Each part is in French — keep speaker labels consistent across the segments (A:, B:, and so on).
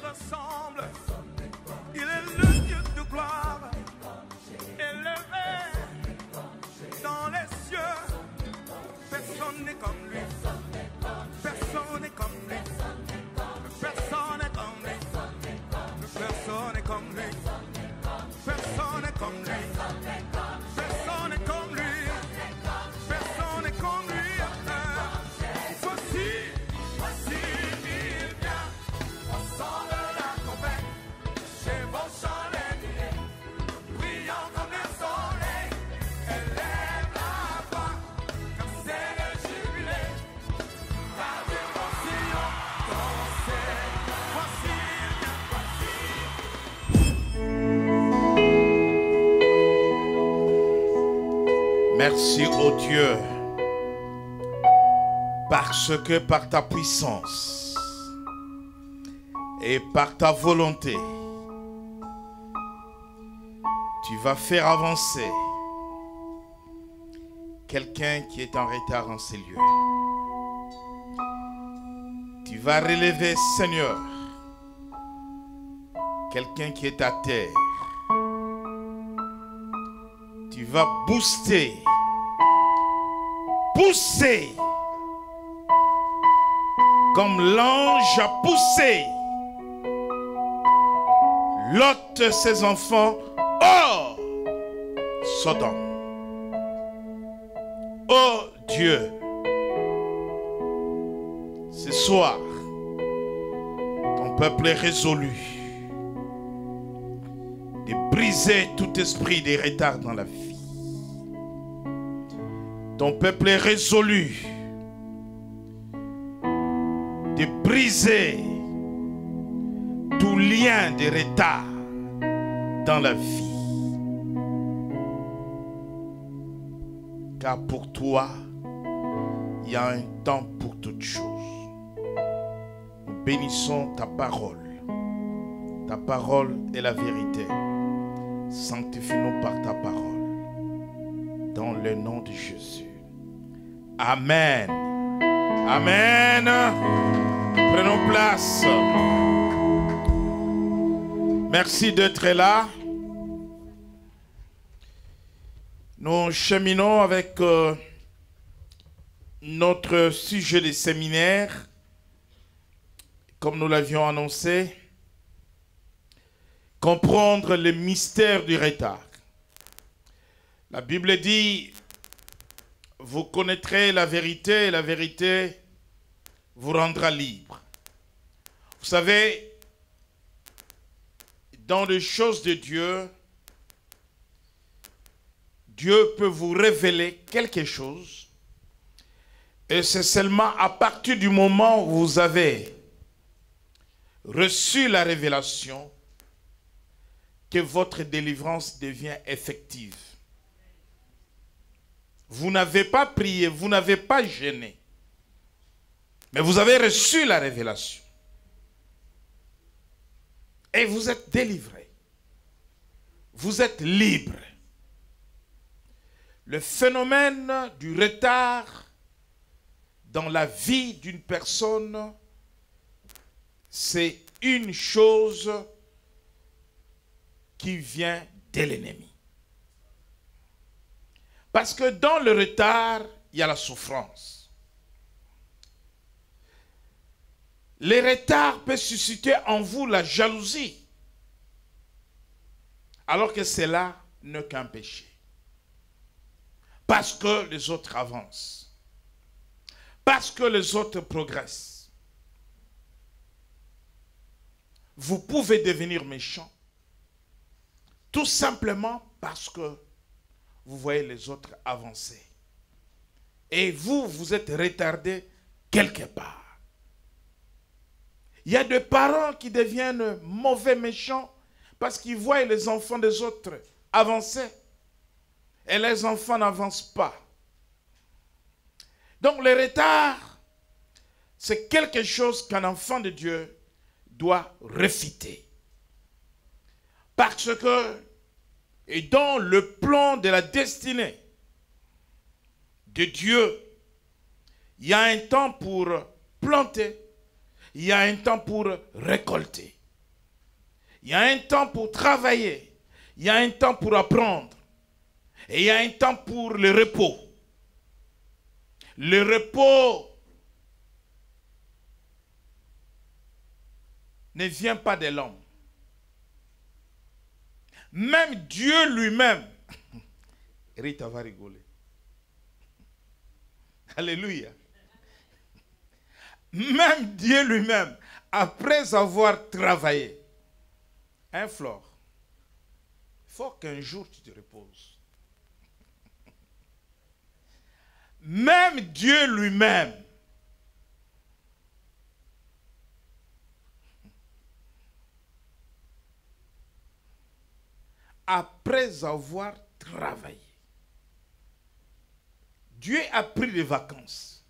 A: ressemble. Il est le Dieu de gloire, élevé dans les cieux. Personne n'est comme lui. Personne n'est comme lui. Personne n'est comme lui. Personne n'est comme lui. Personne n'est comme lui. Personne n'est comme lui. Personne n'est comme lui. Voici, il vient. On sent de la tempête. Chevauchant les nuées, brillant comme le soleil. Élève la voix, comme c'est le jubilé. La dévotion, danser. Voici, il vient, voici.
B: Merci au Dieu, parce que par ta puissance et par ta volonté, tu vas faire avancer quelqu'un qui est en retard en ces lieux. Tu vas relever, Seigneur, quelqu'un qui est à terre. Tu vas booster, pousser, comme l'ange a poussé Lot et ses enfants hors Sodome. Oh Dieu, ce soir, ton peuple est résolu de briser tout esprit de retard dans la vie. Ton peuple est résolu de briser tout lien de retard dans la vie. Car pour toi, il y a un temps pour toutes choses. Nous bénissons ta parole. Ta parole est la vérité. Sanctifie-nous par ta parole. Dans le nom de Jésus. Amen. Amen. Prenons place. Merci d'être là. Nous cheminons avec notre sujet de séminaire, comme nous l'avions annoncé, comprendre le mystère du retard. La Bible dit, vous connaîtrez la vérité et la vérité vous rendra libre. Vous savez, dans les choses de Dieu, Dieu peut vous révéler quelque chose et c'est seulement à partir du moment où vous avez reçu la révélation que votre délivrance devient effective. Vous n'avez pas prié, vous n'avez pas jeûné, mais vous avez reçu la révélation. Et vous êtes délivré. Vous êtes libre. Le phénomène du retard dans la vie d'une personne, c'est une chose qui vient de l'ennemi. Parce que dans le retard, il y a la souffrance. Le retard peut susciter en vous la jalousie, alors que cela n'est qu'un péché. Parce que les autres avancent. Parce que les autres progressent. Vous pouvez devenir méchant tout simplement parce que vous voyez les autres avancer. Et vous, vous êtes retardé quelque part. Il y a des parents qui deviennent mauvais méchants parce qu'ils voient les enfants des autres avancer. Et les enfants n'avancent pas. Donc le retard, c'est quelque chose qu'un enfant de Dieu doit refuter. Parce que, et dans le plan de la destinée de Dieu, il y a un temps pour planter, il y a un temps pour récolter. Il y a un temps pour travailler. Il y a un temps pour apprendre. Et il y a un temps pour le repos. Le repos ne vient pas de l'homme. Même Dieu lui-même, Rita va rigoler. Alléluia. Même Dieu lui-même, après avoir travaillé, hein, Flore, il faut qu'un jour tu te reposes. Même Dieu lui-même, après avoir travaillé, Dieu a pris des vacances.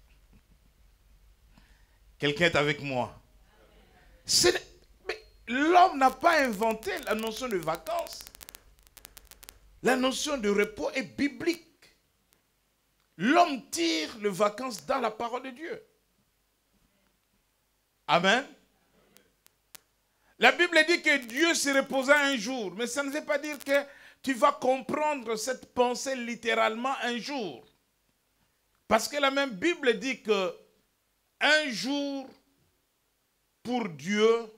B: Quelqu'un est avec moi? L'homme n'a pas inventé la notion de vacances. La notion de repos est biblique. L'homme tire les vacances dans la parole de Dieu. Amen. La Bible dit que Dieu se reposa un jour, mais ça ne veut pas dire que tu vas comprendre cette pensée littéralement un jour. Parce que la même Bible dit que un jour pour Dieu,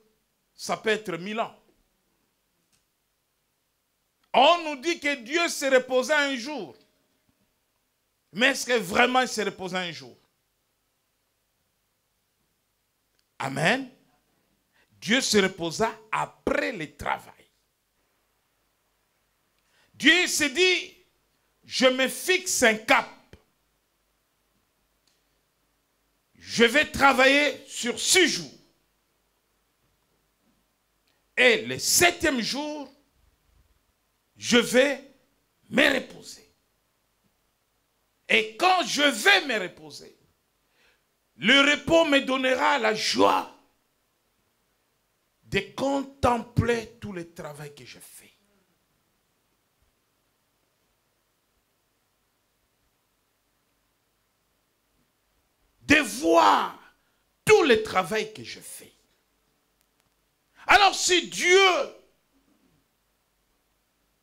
B: ça peut être 1000 ans. On nous dit que Dieu se reposa un jour. Mais est-ce que vraiment il se reposa un jour? Amen. Dieu se reposa après le travail. Dieu s'est dit, je me fixe un cap. Je vais travailler sur 6 jours. Et le 7e jour, je vais me reposer. Et quand je vais me reposer, le repos me donnera la joie de contempler tout le travail que je fais. De voir tout le travail que je fais. Alors si Dieu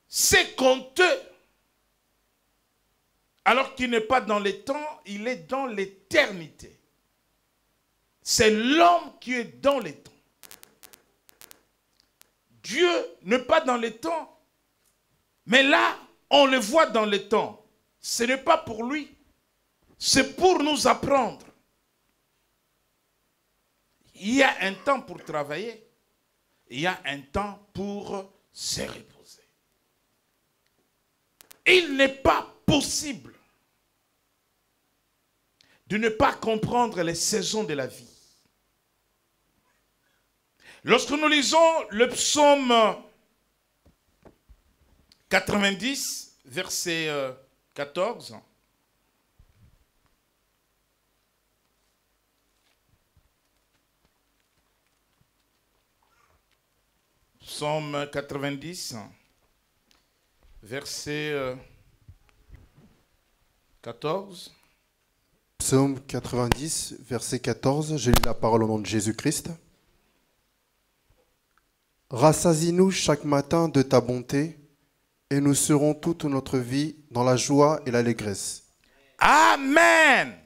B: c'est compter, alors qu'il n'est pas dans le temps, il est dans l'éternité. C'est l'homme qui est dans le temps. Dieu n'est pas dans le temps, mais là, on le voit dans le temps. Ce n'est pas pour lui, c'est pour nous apprendre. Il y a un temps pour travailler, il y a un temps pour se reposer. Il n'est pas possible de ne pas comprendre les saisons de la vie. Lorsque nous lisons le psaume 90, verset 14, psaume 90, verset 14.
C: Psaume 90, verset 14, je lis la parole au nom de Jésus-Christ. Rassasie-nous chaque matin de ta bonté, et nous serons toute notre vie dans la joie et l'allégresse.
B: Amen.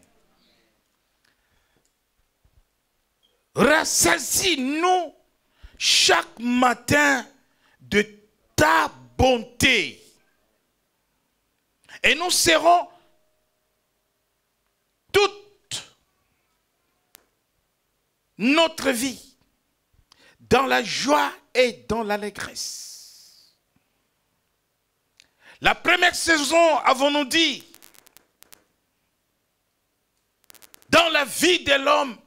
B: Rassasie-nous chaque matin de ta bonté, et nous serons toute notre vie dans la joie et dans l'allégresse. La première saison, avons-nous dit, dans la vie de l'homme,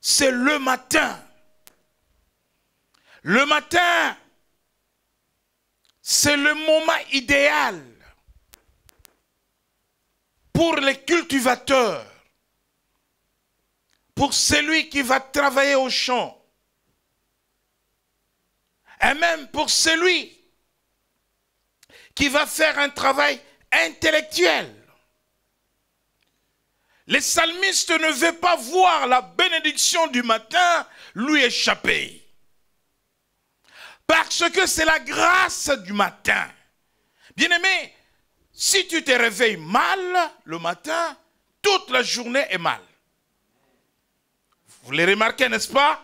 B: c'est le matin. Le matin, c'est le moment idéal pour les cultivateurs, pour celui qui va travailler au champ, et même pour celui qui va faire un travail intellectuel. Le psalmiste ne veut pas voir la bénédiction du matin lui échapper. Parce que c'est la grâce du matin. Bien-aimé, si tu te réveilles mal le matin, toute la journée est mal. Vous les remarquez, n'est-ce pas?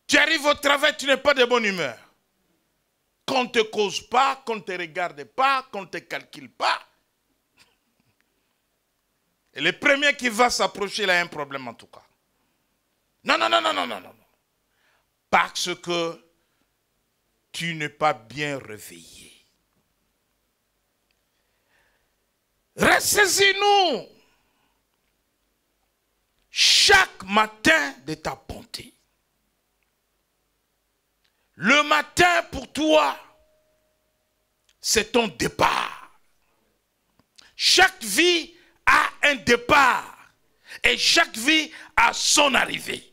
B: Tu arrives au travail, tu n'es pas de bonne humeur. Qu'on ne te cause pas, qu'on ne te regarde pas, qu'on ne te calcule pas. Et le premier qui va s'approcher, il a un problème en tout cas. Non, non, non, non, non, non, non. Parce que tu n'es pas bien réveillé. Ressaisis-nous chaque matin de ta bonté. Le matin pour toi, c'est ton départ. Chaque vie a un départ et chaque vie a son arrivée.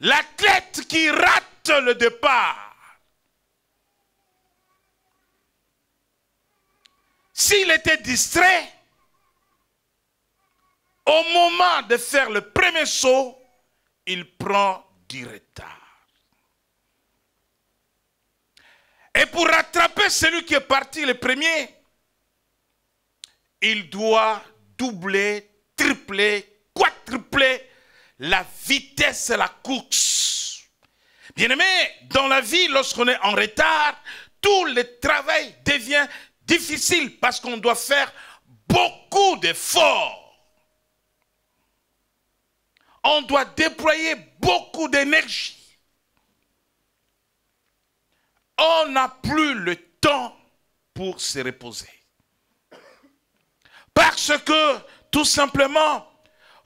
B: L'athlète qui rate le départ, s'il était distrait, au moment de faire le premier saut, il prend du retard. Et pour rattraper celui qui est parti le premier, il doit doubler, tripler, quadrupler la vitesse de la course. Bien-aimé, dans la vie, lorsqu'on est en retard, tout le travail devient difficile parce qu'on doit faire beaucoup d'efforts. On doit déployer beaucoup d'énergie. On n'a plus le temps pour se reposer. Parce que, tout simplement,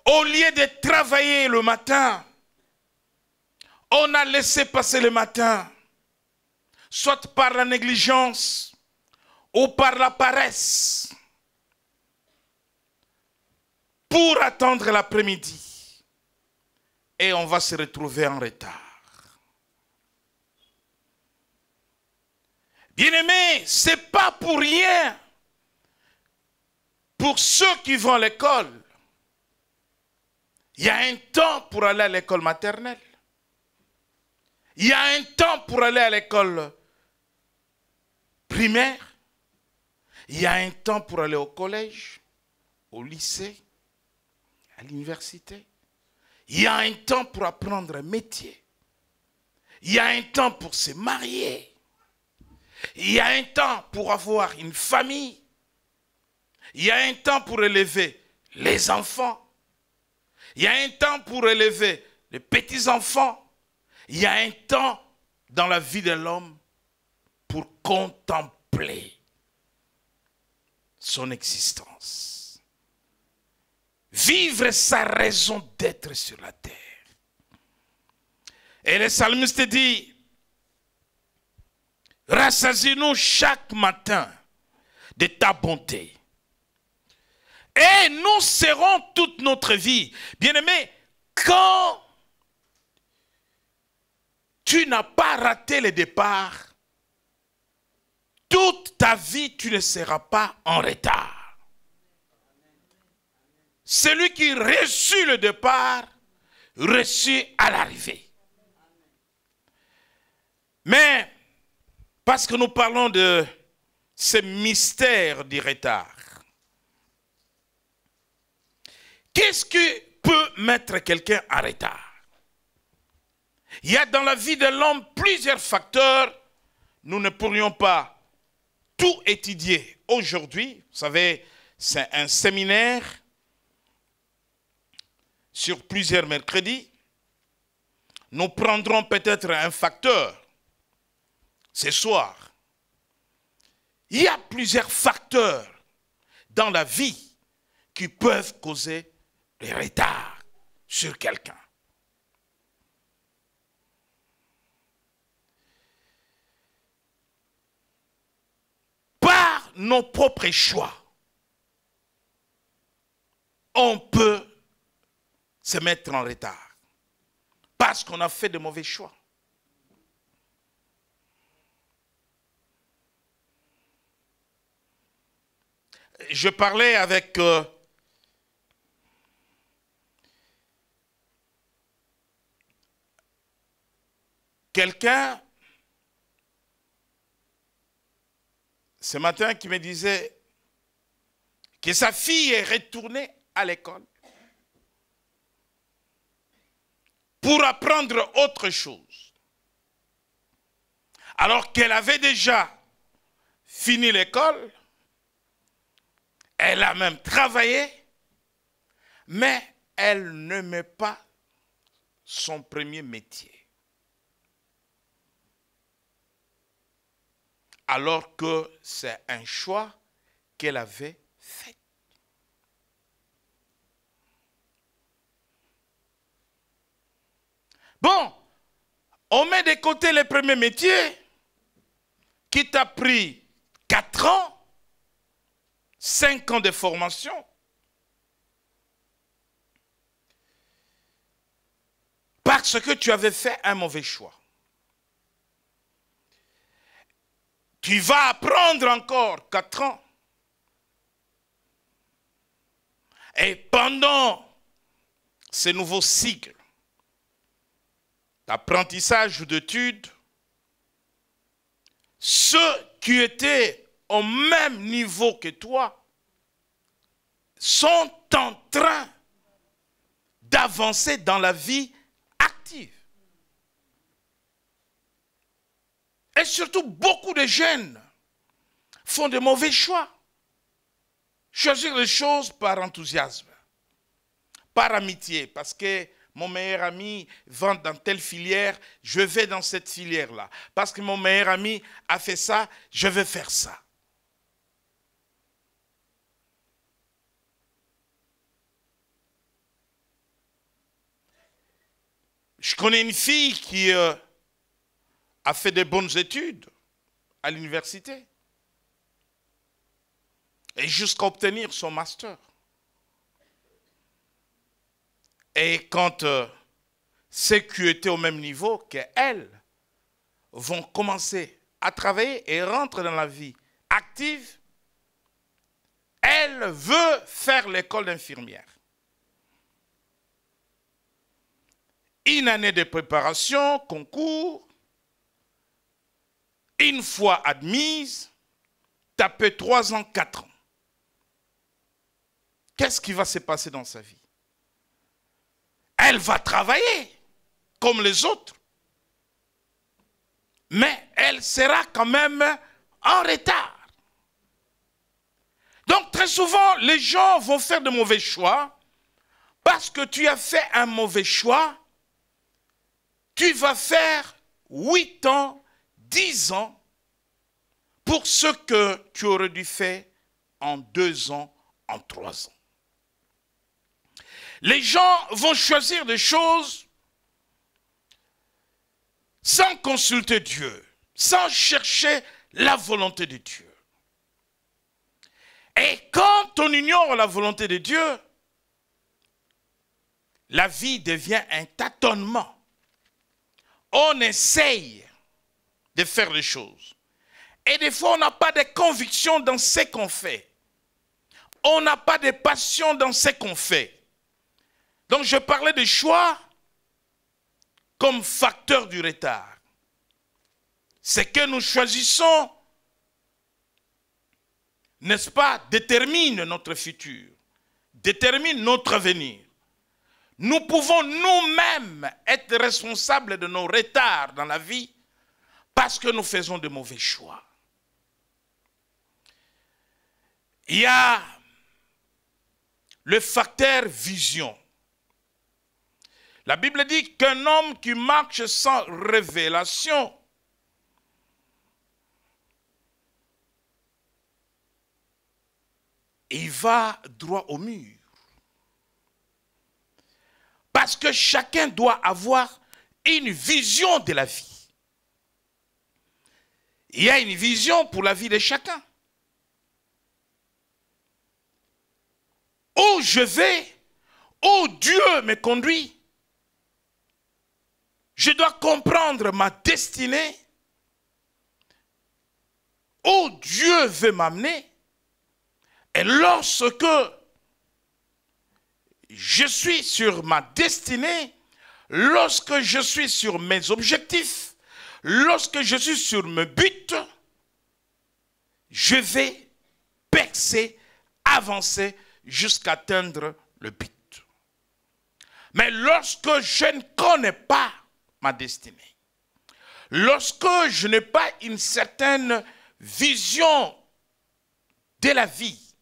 B: au lieu de travailler le matin, on a laissé passer le matin, soit par la négligence ou par la paresse, pour attendre l'après-midi. Et on va se retrouver en retard. Bien-aimés, ce n'est pas pour rien. Pour ceux qui vont à l'école, il y a un temps pour aller à l'école maternelle. Il y a un temps pour aller à l'école primaire. Il y a un temps pour aller au collège, au lycée, à l'université. Il y a un temps pour apprendre un métier. Il y a un temps pour se marier. Il y a un temps pour avoir une famille. Il y a un temps pour élever les enfants. Il y a un temps pour élever les petits-enfants. Il y a un temps dans la vie de l'homme pour contempler son existence. Vivre sa raison d'être sur la terre. Et le psalmiste dit, rassasie-nous chaque matin de ta bonté. Et nous serons toute notre vie. Bien-aimé, quand tu n'as pas raté le départ, toute ta vie, tu ne seras pas en retard. Celui qui reçut le départ, reçut à l'arrivée. Mais, parce que nous parlons de ce mystère du retard, qu'est-ce qui peut mettre quelqu'un en retard? Il y a dans la vie de l'homme plusieurs facteurs. Nous ne pourrions pas tout étudier aujourd'hui. Vous savez, c'est un séminaire sur plusieurs mercredis. Nous prendrons peut-être un facteur ce soir. Il y a plusieurs facteurs dans la vie qui peuvent causer des retards sur quelqu'un. Par nos propres choix, on peut se mettre en retard parce qu'on a fait de mauvais choix. Je parlais avec quelqu'un ce matin qui me disait que sa fille est retournée à l'école pour apprendre autre chose. Alors qu'elle avait déjà fini l'école, elle a même travaillé, mais elle n'aimait pas son premier métier. Alors que c'est un choix qu'elle avait fait. Bon, on met de côté les premiers métiers qui t'a pris 4 ans, 5 ans de formation. Parce que tu avais fait un mauvais choix. Tu vas apprendre encore 4 ans. Et pendant ce nouveau cycle d'apprentissage ou d'études, ceux qui étaient au même niveau que toi sont en train d'avancer dans la vie active. Et surtout, beaucoup de jeunes font de mauvais choix. Choisir les choses par enthousiasme, par amitié, parce que mon meilleur ami vend dans telle filière, je vais dans cette filière-là. Parce que mon meilleur ami a fait ça, je vais faire ça. Je connais une fille qui a fait de bonnes études à l'université et jusqu'à obtenir son master. Et quand ceux qui étaient au même niveau qu'elle vont commencer à travailler et rentrer dans la vie active, elle veut faire l'école d'infirmière. Une année de préparation, concours, une fois admise, taper 3 ans, 4 ans. Qu'est-ce qui va se passer dans sa vie? Elle va travailler comme les autres, mais elle sera quand même en retard. Donc très souvent, les gens vont faire de mauvais choix parce que tu as fait un mauvais choix. Tu vas faire 8 ans, 10 ans pour ce que tu aurais dû faire en 2 ans, en 3 ans. Les gens vont choisir des choses sans consulter Dieu, sans chercher la volonté de Dieu. Et quand on ignore la volonté de Dieu, la vie devient un tâtonnement. On essaye de faire les choses. Et des fois, on n'a pas de conviction dans ce qu'on fait. On n'a pas de passion dans ce qu'on fait. Donc, je parlais de choix comme facteur du retard. Ce que nous choisissons, n'est-ce pas, détermine notre futur, détermine notre avenir. Nous pouvons nous-mêmes être responsables de nos retards dans la vie parce que nous faisons de mauvais choix. Il y a le facteur vision. La Bible dit qu'un homme qui marche sans révélation il va droit au mur. Parce que chacun doit avoir une vision de la vie. Il y a une vision pour la vie de chacun. Où je vais, où Dieu me conduit, je dois comprendre ma destinée, où Dieu veut m'amener. Et lorsque je suis sur ma destinée, lorsque je suis sur mes objectifs, lorsque je suis sur mon but, je vais percer, avancer jusqu'à atteindre le but. Mais lorsque je ne connais pas ma destinée, lorsque je n'ai pas une certaine vision de la vie,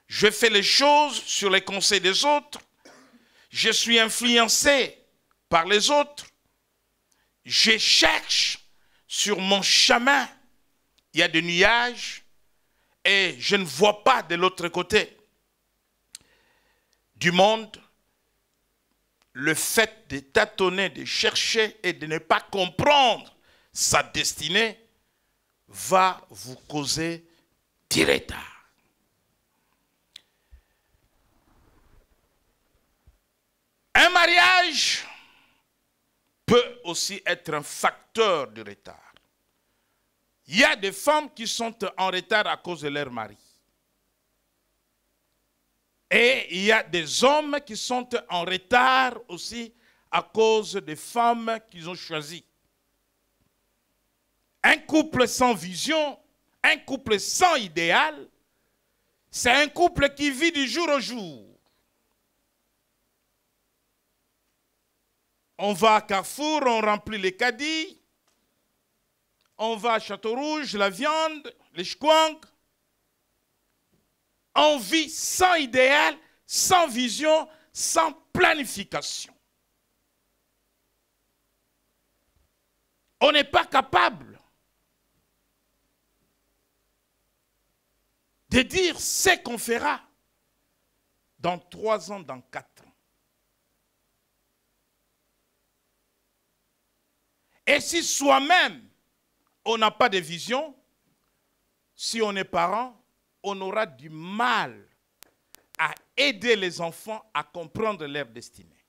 B: je fais les choses sur les conseils des autres, je suis influencé par les autres, je cherche sur mon chemin, il y a des nuages et je ne vois pas de l'autre côté du monde. Le fait de tâtonner, de chercher et de ne pas comprendre sa destinée va vous causer du retard. Un mariage peut aussi être un facteur de retard. Il y a des femmes qui sont en retard à cause de leur mari. Et il y a des hommes qui sont en retard aussi à cause des femmes qu'ils ont choisies. Un couple sans vision, un couple sans idéal, c'est un couple qui vit du jour au jour. On va à Carrefour, on remplit les caddies. On va à Château-Rouge, la viande, les chouangs. On vit sans idéal, sans vision, sans planification. On n'est pas capable de dire ce qu'on fera dans 3 ans, dans 4 ans. Et si soi-même, on n'a pas de vision, si on est parent, on aura du mal à aider les enfants à comprendre leur destinée.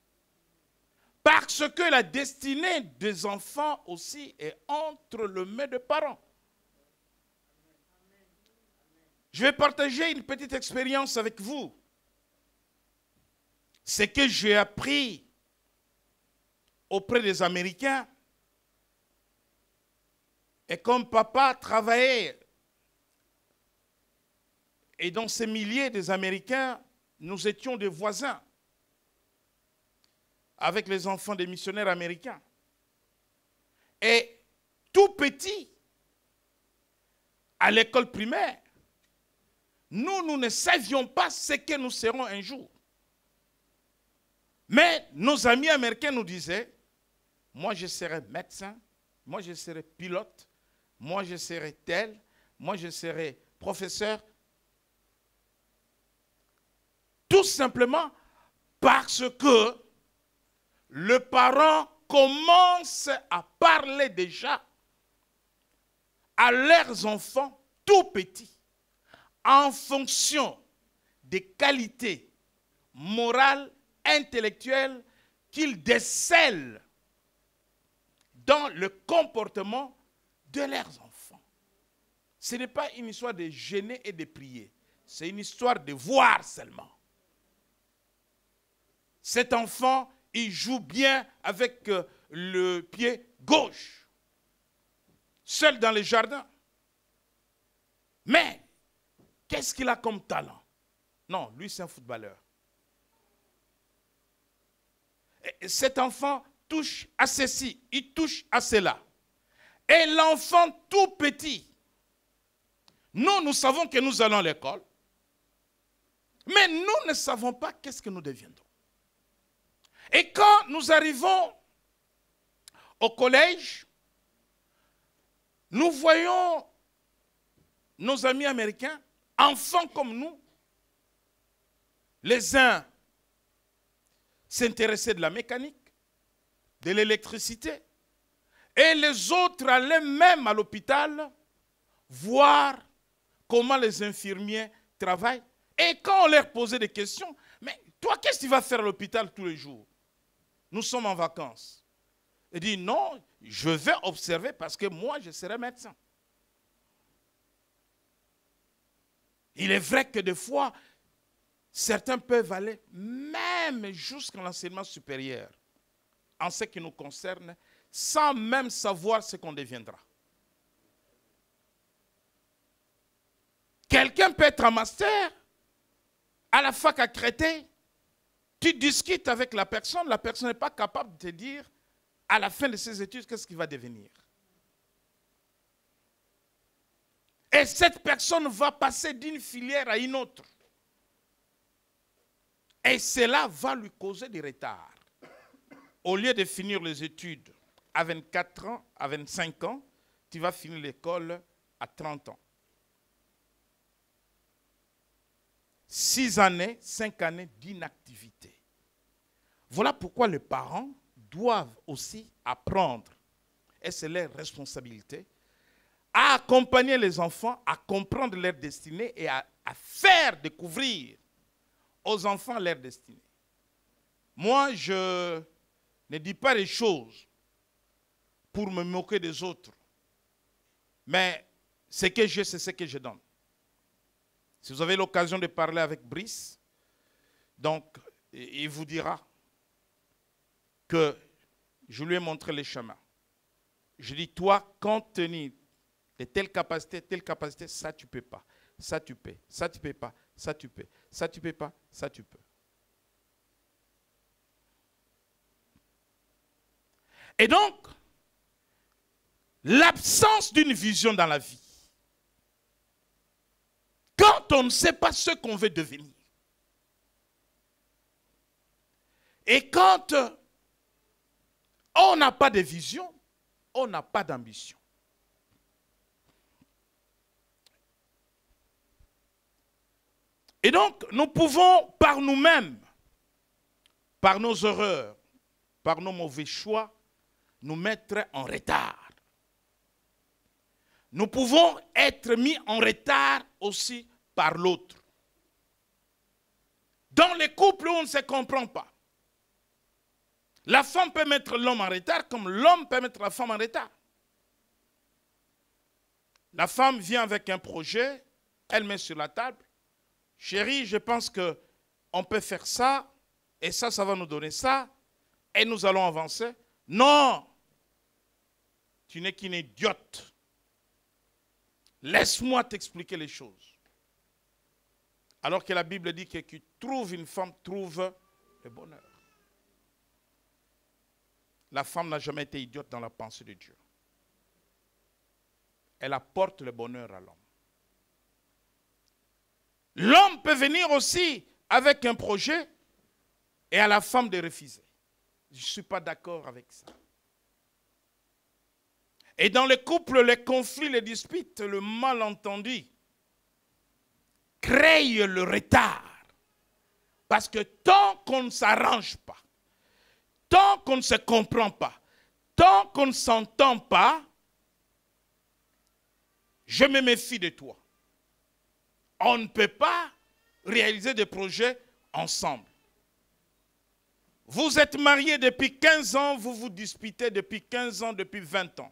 B: Parce que la destinée des enfants aussi est entre les mains des parents. Je vais partager une petite expérience avec vous. Ce que j'ai appris auprès des Américains. Et comme papa travaillait, et dans ces milliers des Américains, nous étions des voisins avec les enfants des missionnaires américains. Et tout petit, à l'école primaire, nous ne savions pas ce que nous serons un jour. Mais nos amis américains nous disaient, moi je serai médecin, moi je serai pilote, moi je serai tel, moi je serai professeur. Tout simplement parce que le parent commence à parler déjà à leurs enfants tout petits en fonction des qualités morales, intellectuelles qu'ils décèlent dans le comportement de leurs enfants. Ce n'est pas une histoire de gêner et de prier. C'est une histoire de voir seulement. Cet enfant, il joue bien avec le pied gauche, seul dans le jardin. Mais, qu'est-ce qu'il a comme talent? Non, lui c'est un footballeur. Et cet enfant touche à ceci, il touche à cela. Et l'enfant tout petit, nous savons que nous allons à l'école, mais nous ne savons pas qu'est-ce que nous deviendrons. Et quand nous arrivons au collège, nous voyons nos amis américains, enfants comme nous, les uns s'intéressaient de la mécanique, de l'électricité, et les autres allaient même à l'hôpital voir comment les infirmiers travaillent. Et quand on leur posait des questions, mais toi, qu'est-ce que tu vas faire à l'hôpital tous les jours? Nous sommes en vacances. Il dit, non, je vais observer parce que moi, je serai médecin. Il est vrai que des fois, certains peuvent aller même jusqu'à l'enseignement supérieur. En ce qui nous concerne, sans même savoir ce qu'on deviendra. Quelqu'un peut être en master, à la fac à Créteil, tu discutes avec la personne n'est pas capable de te dire, à la fin de ses études, qu'est-ce qu'il va devenir. Et cette personne va passer d'une filière à une autre. Et cela va lui causer des retards. Au lieu de finir les études à 24 ans, à 25 ans, tu vas finir l'école à 30 ans. 6 années, 5 années d'inactivité. Voilà pourquoi les parents doivent aussi apprendre, et c'est leur responsabilité, à accompagner les enfants, à comprendre leur destinée et à faire découvrir aux enfants leur destinée. Moi, je ne dis pas les choses pour me moquer des autres, mais ce que j'ai, c'est ce que je donne. Si vous avez l'occasion de parler avec Brice, donc, il vous dira que je lui ai montré les chemins. Je dis, toi, compte tenu de telle capacité, ça tu peux pas, ça tu peux, ça tu peux pas, ça tu peux, ça tu peux pas, ça tu peux. Et donc, l'absence d'une vision dans la vie, quand on ne sait pas ce qu'on veut devenir, et quand on n'a pas de vision, on n'a pas d'ambition. Et donc, nous pouvons par nous-mêmes, par nos erreurs, par nos mauvais choix, nous mettre en retard. Nous pouvons être mis en retard aussi par l'autre. Dans les couples où on ne se comprend pas, la femme peut mettre l'homme en retard comme l'homme peut mettre la femme en retard. La femme vient avec un projet, elle met sur la table. Chérie, je pense qu'on peut faire ça, et ça va nous donner ça, et nous allons avancer. Non, tu n'es qu'une idiote. Laisse-moi t'expliquer les choses. Alors que la Bible dit que qui trouve une femme trouve le bonheur. La femme n'a jamais été idiote dans la pensée de Dieu. Elle apporte le bonheur à l'homme. L'homme peut venir aussi avec un projet et à la femme de refuser. Je ne suis pas d'accord avec ça. Et dans les couples, les conflits, les disputes, le malentendu créent le retard. Parce que tant qu'on ne s'arrange pas, tant qu'on ne se comprend pas, tant qu'on ne s'entend pas, je me méfie de toi. On ne peut pas réaliser des projets ensemble. Vous êtes mariés depuis 15 ans, vous vous disputez depuis 15 ans, depuis 20 ans.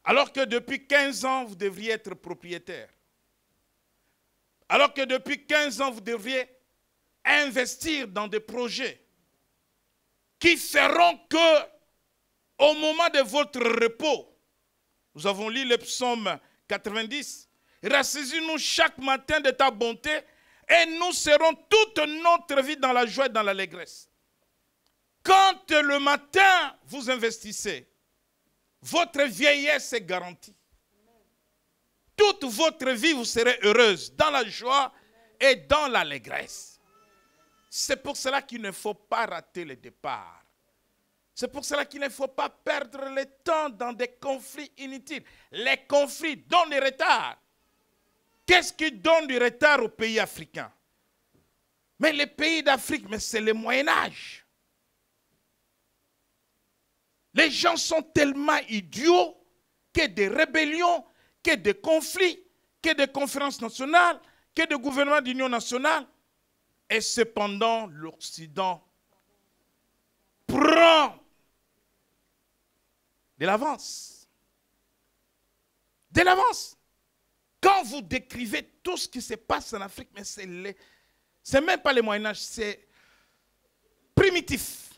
B: Alors que depuis 15 ans, vous devriez être propriétaire. Alors que depuis 15 ans, vous devriez investir dans des projets qui feront que, au moment de votre repos, nous avons lu le psaume 90, rassaisis-nous chaque matin de ta bonté et nous serons toute notre vie dans la joie et dans l'allégresse. Quand le matin vous investissez, votre vieillesse est garantie. Toute votre vie, vous serez heureuse dans la joie et dans l'allégresse. C'est pour cela qu'il ne faut pas rater le départ. C'est pour cela qu'il ne faut pas perdre le temps dans des conflits inutiles. Les conflits donnent du retard. Qu'est-ce qui donne du retard aux pays africains? Mais les pays d'Afrique, mais c'est le Moyen-Âge. Les gens sont tellement idiots que des rébellions, que des conflits, que des conférences nationales, que des gouvernements d'union nationale. Et cependant, l'Occident prend de l'avance. De l'avance. Quand vous décrivez tout ce qui se passe en Afrique, mais c'est même pas le Moyen-Âge, c'est primitif.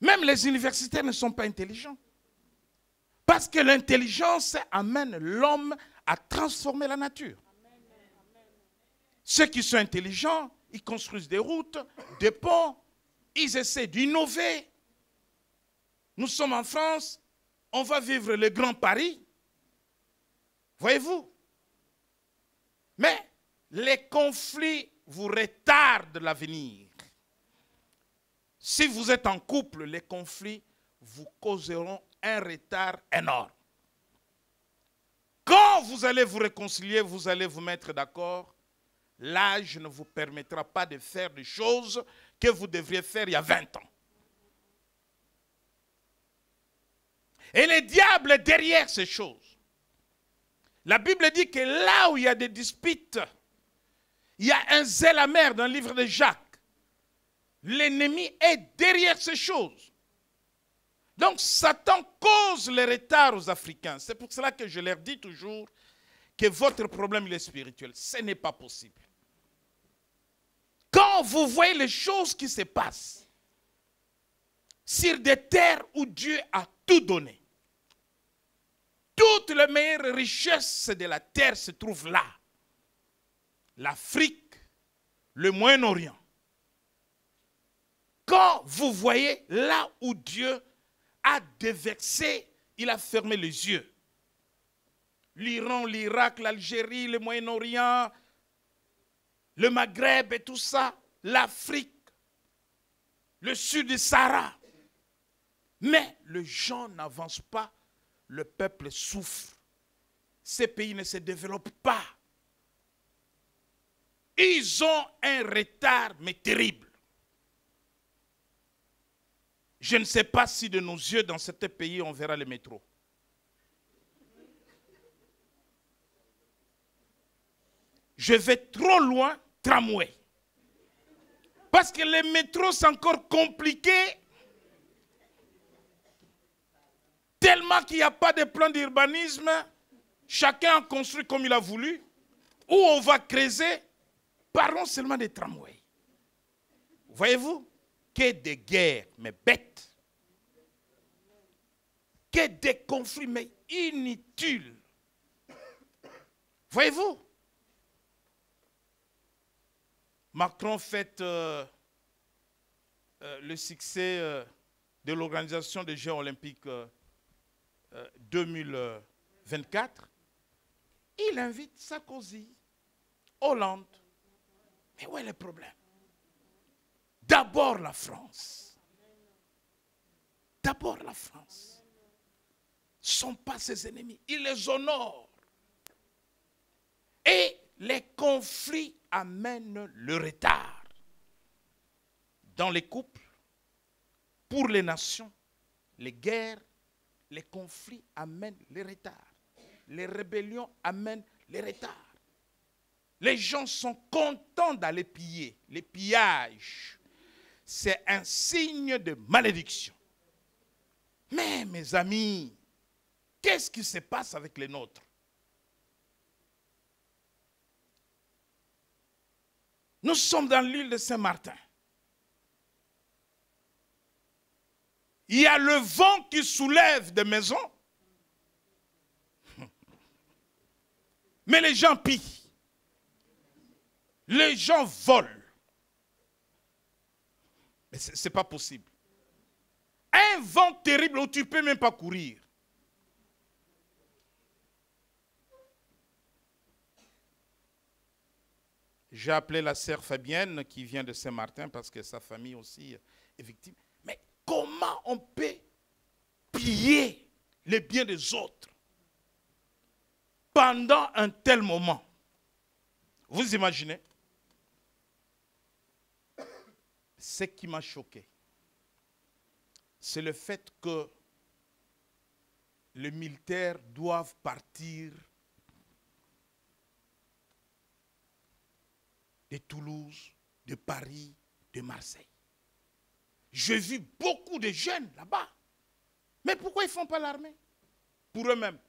B: Même les universitaires ne sont pas intelligents. Parce que l'intelligence amène l'homme à transformer la nature. Ceux qui sont intelligents, ils construisent des routes, des ponts, ils essaient d'innover. Nous sommes en France, on va vivre le Grand Paris. Voyez-vous? Mais les conflits vous retardent l'avenir. Si vous êtes en couple, les conflits vous causeront un retard énorme. Quand vous allez vous réconcilier, vous allez vous mettre d'accord, l'âge ne vous permettra pas de faire des choses que vous devriez faire il y a 20 ans. Et le diable est derrière ces choses. La Bible dit que là où il y a des disputes, il y a un zèle amer dans le livre de Jacques. L'ennemi est derrière ces choses. Donc Satan cause le retard aux Africains. C'est pour cela que je leur dis toujours que votre problème il est spirituel. Ce n'est pas possible. Quand vous voyez les choses qui se passent sur des terres où Dieu a tout donné, toutes les meilleures richesses de la terre se trouvent là. L'Afrique, le Moyen-Orient. Quand vous voyez là où Dieu a déversé, il a fermé les yeux. L'Iran, l'Irak, l'Algérie, le Moyen-Orient, le Maghreb et tout ça, l'Afrique, le sud du Sahara. Mais les gens n'avancent pas, le peuple souffre. Ces pays ne se développent pas. Ils ont un retard, mais terrible. Je ne sais pas si de nos yeux, dans ce pays, on verra le métro. Je vais trop loin, tramway. Parce que les métros, c'est encore compliqué. Tellement qu'il n'y a pas de plan d'urbanisme. Chacun a construit comme il a voulu. Où on va creuser. Parlons seulement des tramways. Voyez-vous? Que des guerres, mais bêtes. Que des conflits, mais inutiles. Voyez-vous? Macron fête le succès de l'organisation des Jeux olympiques 2024. Il invite Sarkozy, Hollande. Mais où est le problème? D'abord la France. D'abord la France. Ce ne sont pas ses ennemis. Il les honore. Et les conflits amènent le retard. Dans les couples, pour les nations, les guerres, les conflits amènent le retard. Les rébellions amènent le retard. Les gens sont contents d'aller piller. Les pillages, c'est un signe de malédiction. Mais mes amis, qu'est-ce qui se passe avec les nôtres? Nous sommes dans l'île de Saint-Martin. Il y a le vent qui soulève des maisons. Mais les gens pillent. Les gens volent. Mais ce n'est pas possible. Un vent terrible où tu ne peux même pas courir. J'ai appelé la sœur Fabienne qui vient de Saint-Martin parce que sa famille aussi est victime. Mais comment on peut piller les biens des autres pendant un tel moment? Vous imaginez? Ce qui m'a choqué, c'est le fait que les militaires doivent partir de Toulouse, de Paris, de Marseille. J'ai vu beaucoup de jeunes là-bas. Mais pourquoi ils ne font pas l'armée? Pour eux-mêmes.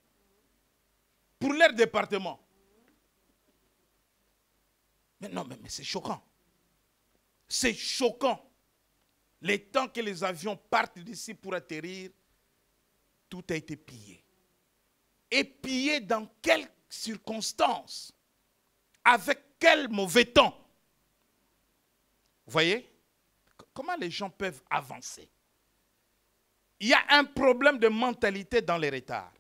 B: Pour leur département. Mais non, mais c'est choquant. C'est choquant. les temps que les avions partent d'ici pour atterrir, tout a été pillé. Et pillé dans quelles circonstances? Avec quel mauvais temps? Vous voyez? Comment les gens peuvent avancer? Il y a un problème de mentalité dans les retards.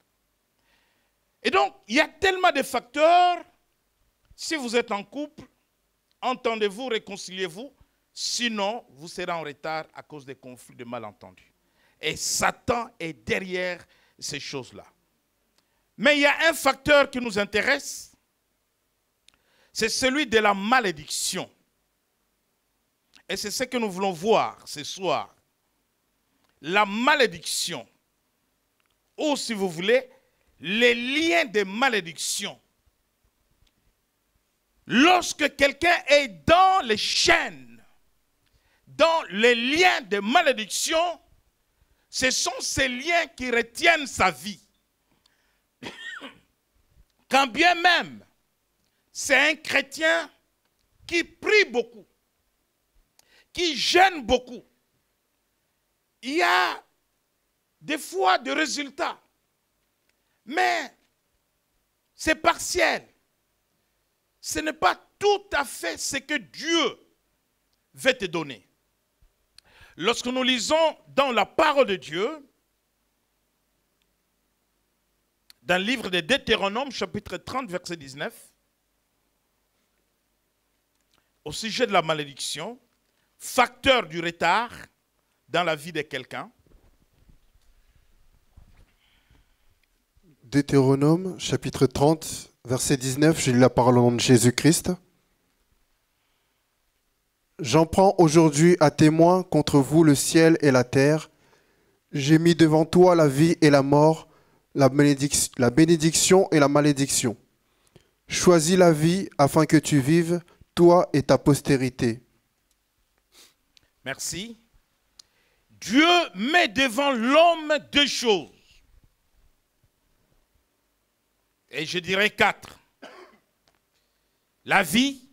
B: Et donc, il y a tellement de facteurs. Si vous êtes en couple, entendez-vous, réconciliez-vous. Sinon, vous serez en retard à cause des conflits, de malentendus. Et Satan est derrière ces choses-là. Mais il y a un facteur qui nous intéresse. C'est celui de la malédiction. Et c'est ce que nous voulons voir ce soir. La malédiction. Ou si vous voulez, les liens de malédiction. Lorsque quelqu'un est dans les chaînes, dans les liens de malédiction, ce sont ces liens qui retiennent sa vie. Quand bien même, c'est un chrétien qui prie beaucoup, qui jeûne beaucoup, il y a des fois des résultats, mais c'est partiel. Ce n'est pas tout à fait ce que Dieu veut te donner. Lorsque nous lisons dans la parole de Dieu, dans le livre de Deutéronome, chapitre 30, verset 19, au sujet de la malédiction, facteur du retard dans la vie de quelqu'un.
C: Deutéronome, chapitre 30, verset 19, je lis la parole au nom de Jésus-Christ. J'en prends aujourd'hui à témoin contre vous le ciel et la terre. J'ai mis devant toi la vie et la mort, la bénédiction et la malédiction. Choisis la vie afin que tu vives, toi et ta postérité.
B: Merci. Dieu met devant l'homme deux choses. Et je dirais 4. La vie,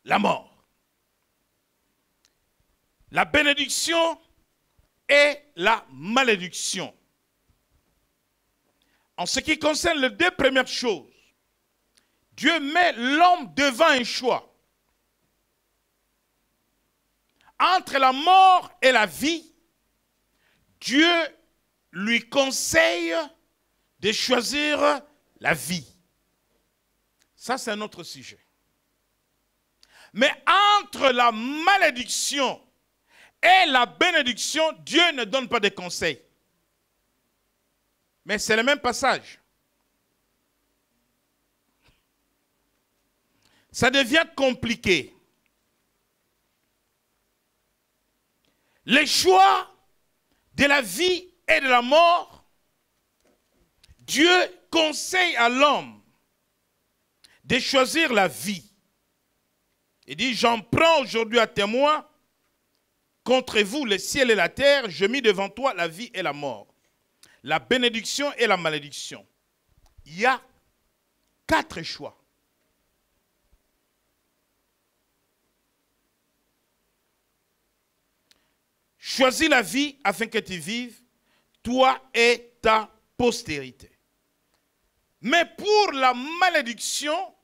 B: la mort. La bénédiction et la malédiction. En ce qui concerne les deux premières choses, Dieu met l'homme devant un choix. Entre la mort et la vie, Dieu lui conseille de choisir la vie. Ça, c'est un autre sujet. Mais entre la malédiction et la bénédiction, Dieu ne donne pas de conseils. Mais c'est le même passage. Ça devient compliqué. Les choix de la vie et de la mort, Dieu conseille à l'homme de choisir la vie. Il dit, j'en prends aujourd'hui à témoin contre vous, le ciel et la terre, je mis devant toi la vie et la mort, la bénédiction et la malédiction. Il y a 4 choix. Choisis la vie afin que tu vives, toi et ta postérité. Mais pour la malédiction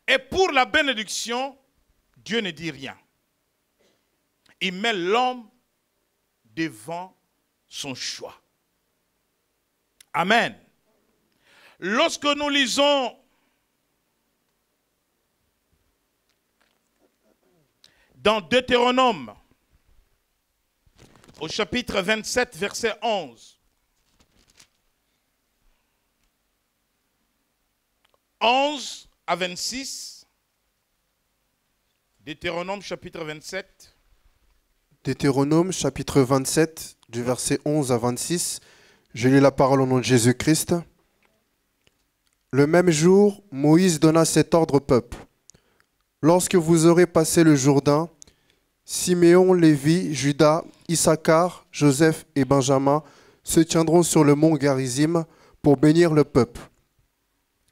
B: et pour la bénédiction, Dieu ne dit rien. Il met l'homme devant son choix. Amen. Lorsque nous lisons dans Deutéronome, au chapitre 27, verset 11. 11 à 26. Deutéronome, chapitre 27.
C: Deutéronome, chapitre 27, du verset 11 à 26. Je lis la parole au nom de Jésus-Christ. Le même jour, Moïse donna cet ordre au peuple. Lorsque vous aurez passé le Jourdain, Siméon, Lévi, Judas, Issachar, Joseph et Benjamin se tiendront sur le mont Garizim pour bénir le peuple.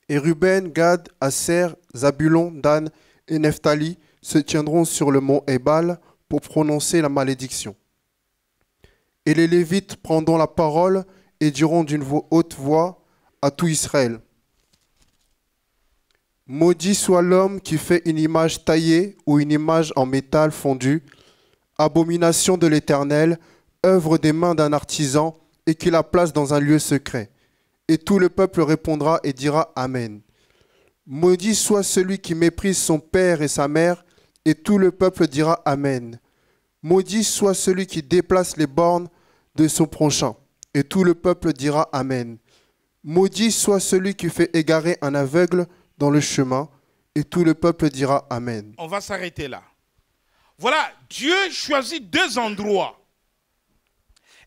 C: Et Ruben, Gad, Aser, Zabulon, Dan et Nephtali se tiendront sur le mont Ébal pour prononcer la malédiction. Et les Lévites prendront la parole et diront d'une haute voix à tout Israël: Maudit soit l'homme qui fait une image taillée ou une image en métal fondu, abomination de l'Éternel, œuvre des mains d'un artisan, et qui la place dans un lieu secret. Et tout le peuple répondra et dira Amen. Maudit soit celui qui méprise son père et sa mère, et tout le peuple dira Amen. Maudit soit celui qui déplace les bornes de son prochain, et tout le peuple dira Amen. Maudit soit celui qui fait égarer un aveugle dans le chemin, et tout le peuple dira Amen.
B: On va s'arrêter là. Voilà, Dieu choisit 2 endroits.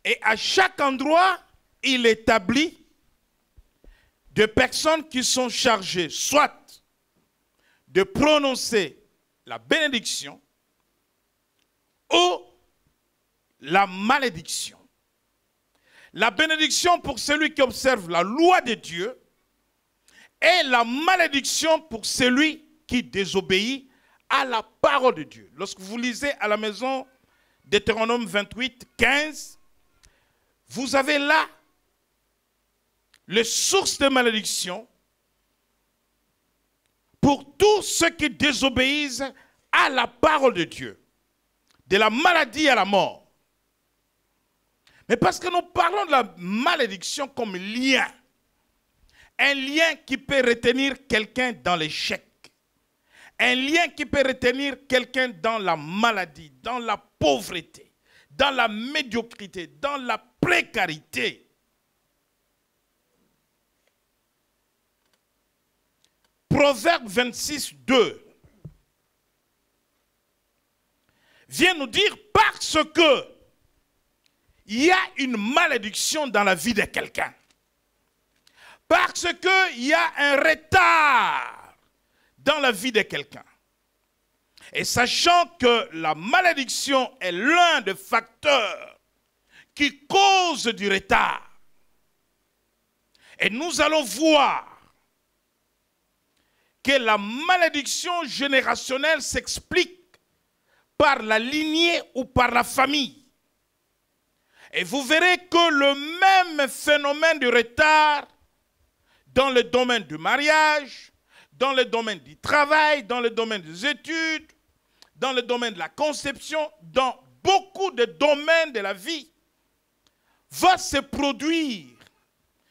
B: Et à chaque endroit, il établit des personnes qui sont chargées soit de prononcer la bénédiction ou la malédiction. La bénédiction pour celui qui observe la loi de Dieu et la malédiction pour celui qui désobéit à la parole de Dieu. Lorsque vous lisez à la maison Deutéronome 28, 15, vous avez là les sources de malédiction pour tous ceux qui désobéissent à la parole de Dieu, de la maladie à la mort. Mais parce que nous parlons de la malédiction comme lien, un lien qui peut retenir quelqu'un dans l'échec, un lien qui peut retenir quelqu'un dans la maladie, dans la pauvreté, dans la médiocrité, dans la précarité. Proverbe 26, 2 vient nous dire parce que il y a une malédiction dans la vie de quelqu'un, parce qu'il y a un retard dans la vie de quelqu'un. Et sachant que la malédiction est l'un des facteurs qui cause du retard, et nous allons voir que la malédiction générationnelle s'explique par la lignée ou par la famille. Et vous verrez que le même phénomène de retard dans le domaine du mariage, dans le domaine du travail, dans le domaine des études, dans le domaine de la conception, dans beaucoup de domaines de la vie, va se produire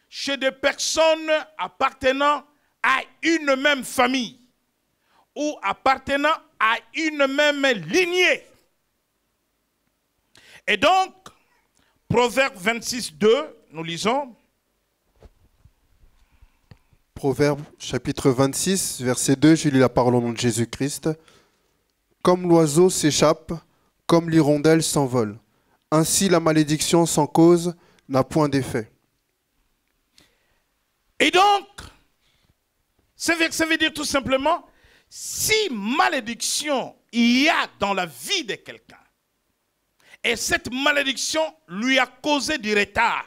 B: chez des personnes appartenant à une même famille ou appartenant à une même lignée. Et donc, Proverbe 26, 2, nous lisons.
C: Proverbe chapitre 26, verset 2, je lis la parole au nom de Jésus-Christ. Comme l'oiseau s'échappe, comme l'hirondelle s'envole, ainsi la malédiction sans cause n'a point d'effet.
B: Et donc, ce verset veut dire tout simplement, si malédiction il y a dans la vie de quelqu'un, et cette malédiction lui a causé du retard,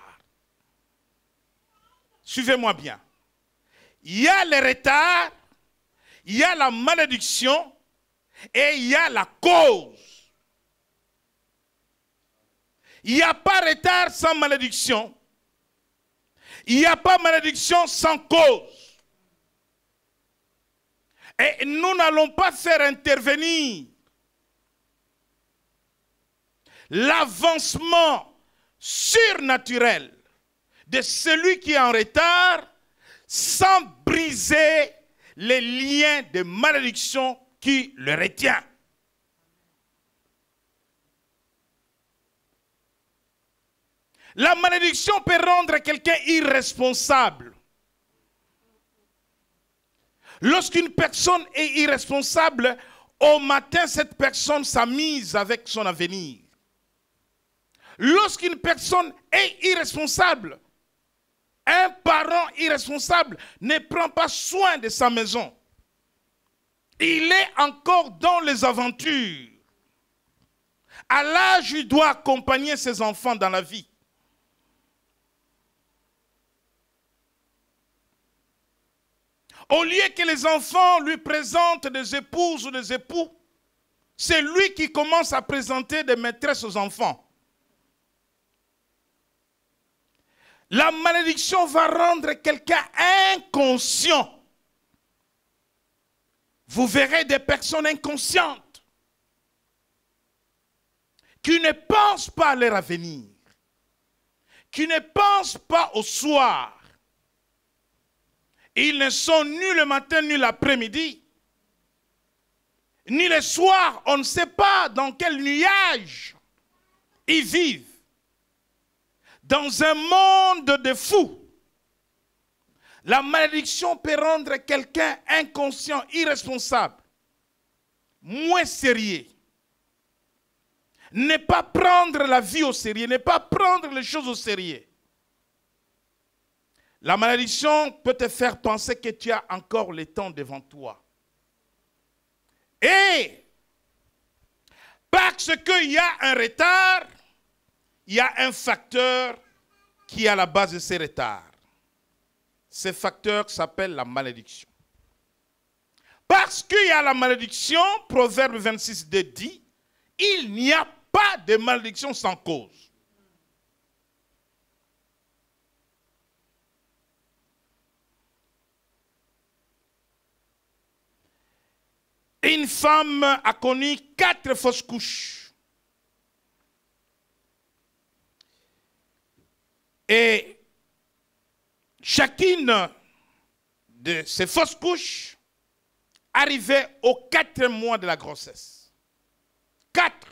B: suivez-moi bien, il y a le retard, il y a la malédiction et il y a la cause. Il n'y a pas retard sans malédiction. Il n'y a pas malédiction sans cause. Et nous n'allons pas faire intervenir l'avancement surnaturel de celui qui est en retard sans briser les liens de malédiction qui le retient. La malédiction peut rendre quelqu'un irresponsable. Lorsqu'une personne est irresponsable, au matin, cette personne s'amise avec son avenir. Lorsqu'une personne est irresponsable, un parent irresponsable ne prend pas soin de sa maison. Il est encore dans les aventures. À l'âge où il doit accompagner ses enfants dans la vie. Au lieu que les enfants lui présentent des épouses ou des époux c'est lui qui commence à présenter des maîtresses aux enfants. La malédiction va rendre quelqu'un inconscient. Vous verrez des personnes inconscientes qui ne pensent pas à leur avenir, qui ne pensent pas au soir. Ils ne sont ni le matin ni l'après-midi, ni le soir. On ne sait pas dans quel nuage ils vivent. Dans un monde de fous, la malédiction peut rendre quelqu'un inconscient, irresponsable, moins sérieux. Ne pas prendre la vie au sérieux, ne pas prendre les choses au sérieux. La malédiction peut te faire penser que tu as encore le temps devant toi. Et parce qu'il y a un retard, il y a un facteur qui est à la base de ces retards. Ce facteur s'appelle la malédiction. Parce qu'il y a la malédiction, Proverbe 26:2 dit, il n'y a pas de malédiction sans cause. Une femme a connu 4 fausses couches. Et chacune de ces fausses couches arrivait aux 4 mois de la grossesse. 4.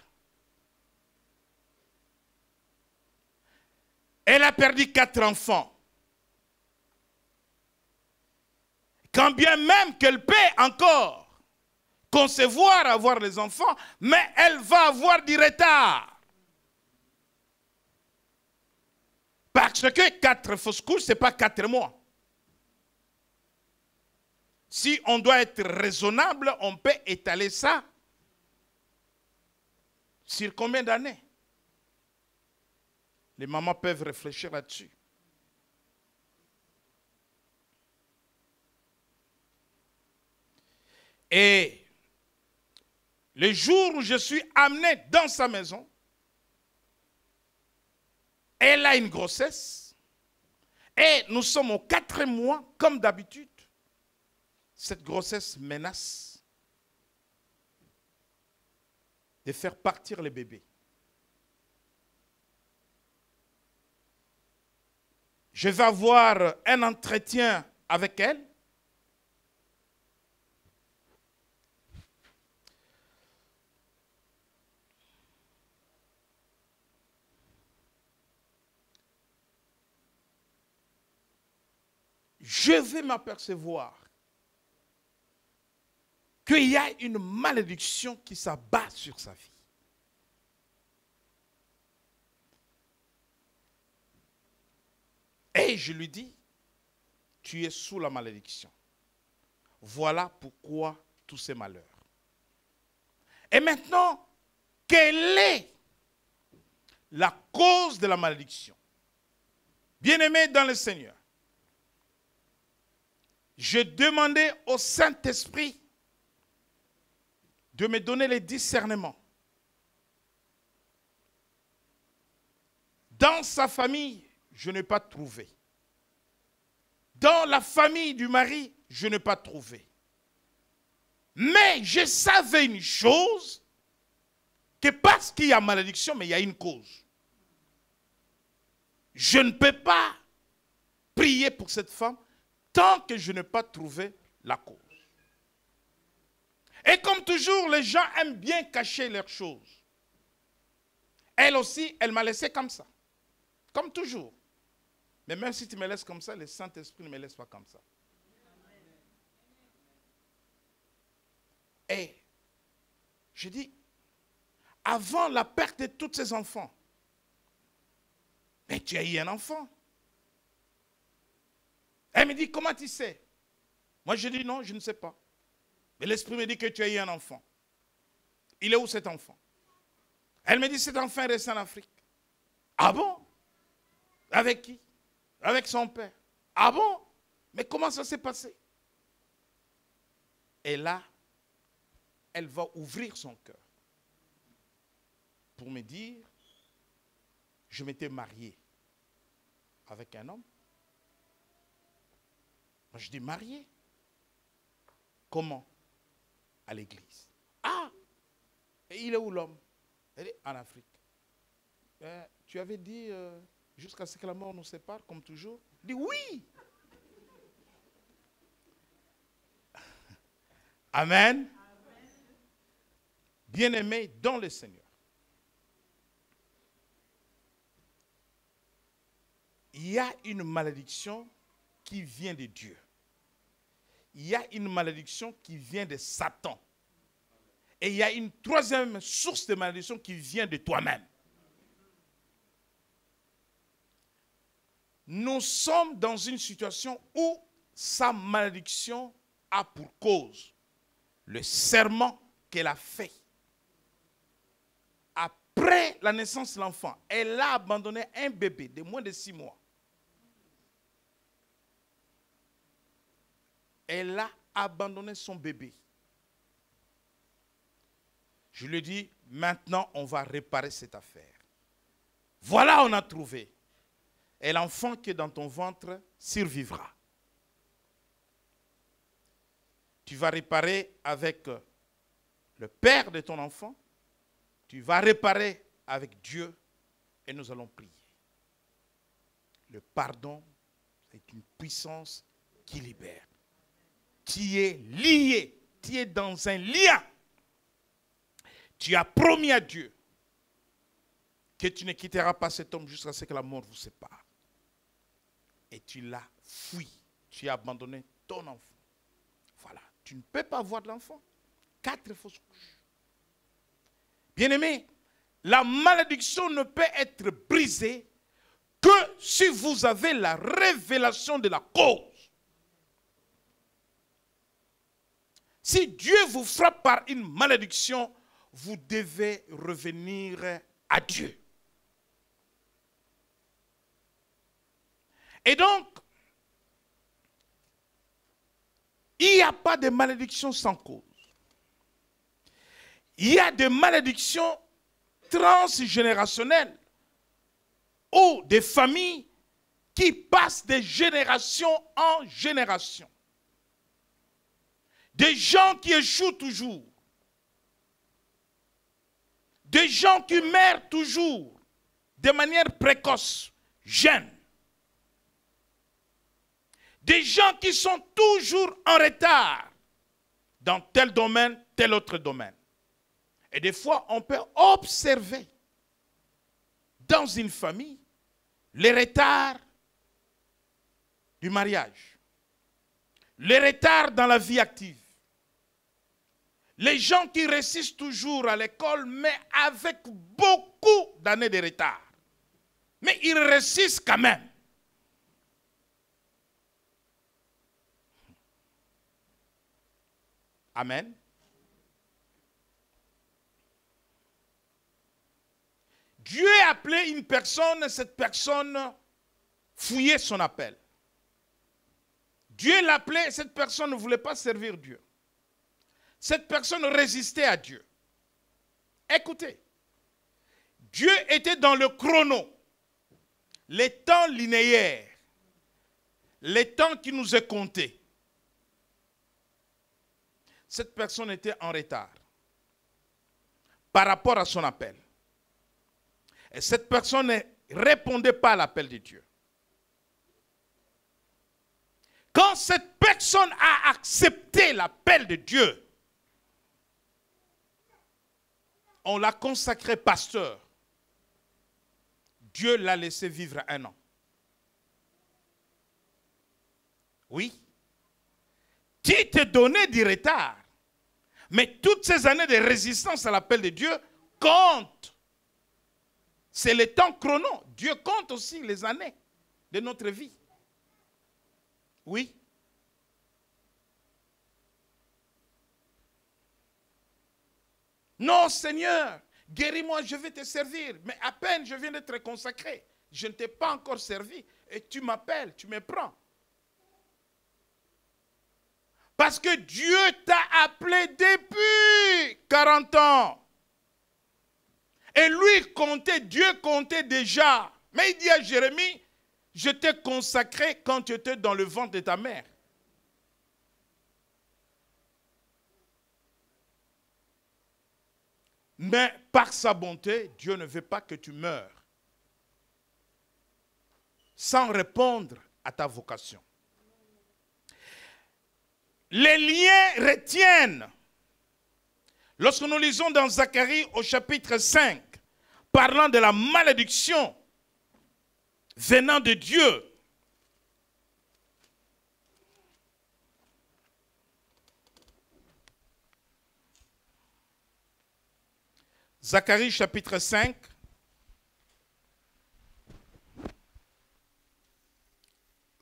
B: Elle a perdu 4 enfants. Quand bien même qu'elle peut encore concevoir, avoir les enfants, mais elle va avoir du retard. Parce que 4 fausses couches, ce n'est pas 4 mois. Si on doit être raisonnable, on peut étaler ça sur combien d'années? Les mamans peuvent réfléchir là-dessus. Et le jour où je suis amené dans sa maison, elle a une grossesse et nous sommes au 4e mois, comme d'habitude. Cette grossesse menace de faire partir le bébé. Je vais avoir un entretien avec elle. Je vais m'apercevoir qu'il y a une malédiction qui s'abat sur sa vie. Et je lui dis, tu es sous la malédiction. Voilà pourquoi tous ces malheurs. Et maintenant, quelle est la cause de la malédiction? Bien-aimé dans le Seigneur, je demandais au Saint-Esprit de me donner les discernements. Dans sa famille, je n'ai pas trouvé. Dans la famille du mari, je n'ai pas trouvé. Mais je savais une chose, que parce qu'il y a malédiction, mais il y a une cause. Je ne peux pas prier pour cette femme tant que je n'ai pas trouvé la cause. Et comme toujours, les gens aiment bien cacher leurs choses. Elle aussi, elle m'a laissé comme ça. Comme toujours. Mais même si tu me laisses comme ça, le Saint-Esprit ne me laisse pas comme ça. Et je dis, avant la perte de tous ces enfants, mais tu as eu un enfant. Elle me dit, comment tu sais? Moi, je dis, non, je ne sais pas. Mais l'Esprit me dit que tu as eu un enfant. Il est où cet enfant? Elle me dit, cet enfant est resté en Afrique. Ah bon? Avec qui? Avec son père. Ah bon? Mais comment ça s'est passé? Et là, elle va ouvrir son cœur. pour me dire, je m'étais marié avec un homme. Moi, je dis marié. Comment? À l'église. Ah! Et il est où l'homme? Elle est en Afrique. Tu avais dit jusqu'à ce que la mort nous sépare, comme toujours? Il dit oui! Amen. Bien-aimés dans le Seigneur. Il y a une malédiction qui vient de Dieu. Il y a une malédiction qui vient de Satan. Et il y a une troisième source de malédiction qui vient de toi-même. Nous sommes dans une situation où sa malédiction a pour cause le serment qu'elle a fait. Après la naissance de l'enfant, elle a abandonné un bébé de moins de 6 mois. Elle a abandonné son bébé. Je lui dis, maintenant on va réparer cette affaire. Voilà, on a trouvé. Et l'enfant qui est dans ton ventre survivra. Tu vas réparer avec le père de ton enfant. Tu vas réparer avec Dieu et nous allons prier. Le pardon, c'est une puissance qui libère. Tu es lié, tu es dans un lien. Tu as promis à Dieu que tu ne quitteras pas cet homme jusqu'à ce que la mort vous sépare. Et tu l'as fui, tu as abandonné ton enfant. Voilà, tu ne peux pas avoir d'enfant. 4 fausses couches. Bien-aimés, la malédiction ne peut être brisée que si vous avez la révélation de la cause. Si Dieu vous frappe par une malédiction, vous devez revenir à Dieu. Et donc, il n'y a pas de malédiction sans cause. Il y a des malédictions transgénérationnelles ou des familles qui passent de génération en génération. Des gens qui échouent toujours. Des gens qui meurent toujours de manière précoce, jeunes. Des gens qui sont toujours en retard dans tel domaine, tel autre domaine. Et des fois, on peut observer dans une famille les retards du mariage, les retards dans la vie active. Les gens qui réussissent toujours à l'école, mais avec beaucoup d'années de retard. Mais ils réussissent quand même. Amen. Dieu a appelé une personne, cette personne fouillait son appel. Dieu l'appelait, cette personne ne voulait pas servir Dieu. Cette personne résistait à Dieu. Écoutez, Dieu était dans le chrono, les temps linéaires, les temps qui nous est compté. Cette personne était en retard par rapport à son appel. Et cette personne ne répondait pas à l'appel de Dieu. Quand cette personne a accepté l'appel de Dieu, on l'a consacré pasteur. Dieu l'a laissé vivre 1 an. Oui. Tu t'es donné du retard. Mais toutes ces années de résistance à l'appel de Dieu comptent. C'est le temps chrono. Dieu compte aussi les années de notre vie. Oui. Non, Seigneur, guéris-moi, je vais te servir. Mais à peine je viens d'être consacré. Je ne t'ai pas encore servi. Et tu m'appelles, tu me prends. Parce que Dieu t'a appelé depuis 40 ans. Et lui comptait, Dieu comptait déjà. Mais il dit à Jérémie, je t'ai consacré quand tu étais dans le ventre de ta mère. Mais par sa bonté, Dieu ne veut pas que tu meures sans répondre à ta vocation. Les liens retiennent. Lorsque nous lisons dans Zacharie au chapitre 5, parlant de la malédiction venant de Dieu, Zacharie chapitre 5,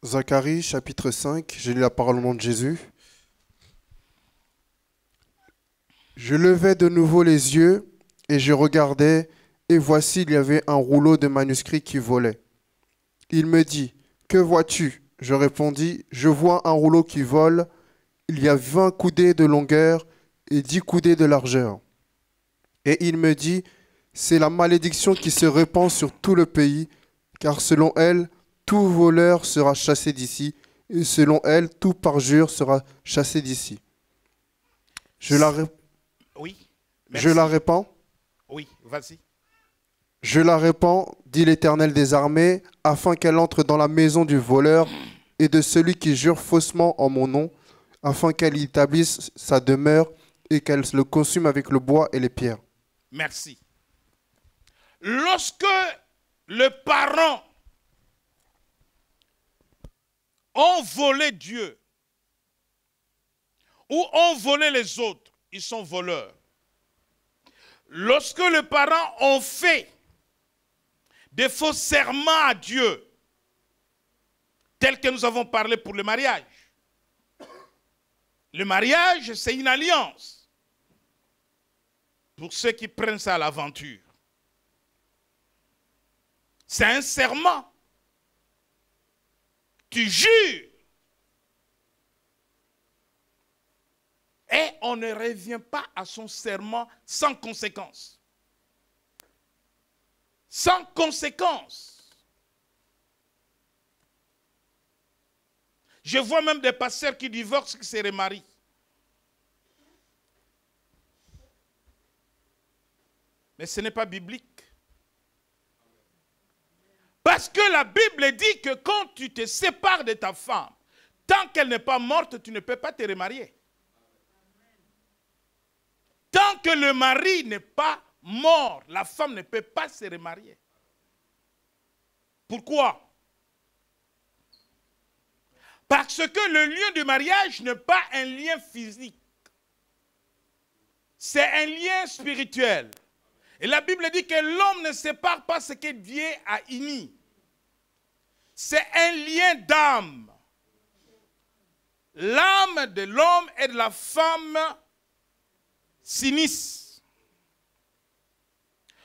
C: Zacharie chapitre 5, j'ai lu la parole au nom de Jésus. Je levai de nouveau les yeux et je regardais, et voici il y avait un rouleau de manuscrits qui volait. Il me dit, que vois-tu? Je répondis, je vois un rouleau qui vole, il y a 20 coudées de longueur et 10 coudées de largeur. Et il me dit, c'est la malédiction qui se répand sur tout le pays, car selon elle, tout voleur sera chassé d'ici, et selon elle, tout parjure sera chassé d'ici. Je la répands.
B: Oui, vas-y.
C: Je la répands, dit l'Éternel des armées, afin qu'elle entre dans la maison du voleur et de celui qui jure faussement en mon nom, afin qu'elle y établisse sa demeure et qu'elle le consume avec le bois et les pierres.
B: Merci. Lorsque le parent ont volé Dieu ou ont volé les autres, ils sont voleurs. Lorsque les parents ont fait des faux serments à Dieu, tels que nous avons parlé pour le mariage. Le mariage, c'est une alliance. Pour ceux qui prennent ça à l'aventure. C'est un serment. Tu jures. Et on ne revient pas à son serment sans conséquence. Sans conséquence. Je vois même des pasteurs qui divorcent, qui se remarient. Mais ce n'est pas biblique. Parce que la Bible dit que quand tu te sépares de ta femme, tant qu'elle n'est pas morte, tu ne peux pas te remarier. Tant que le mari n'est pas mort, la femme ne peut pas se remarier. Pourquoi? Parce que le lien du mariage n'est pas un lien physique. C'est un lien spirituel. Et la Bible dit que l'homme ne sépare pas ce que Dieu a uni. C'est un lien d'âme. L'âme de l'homme et de la femme s'unissent.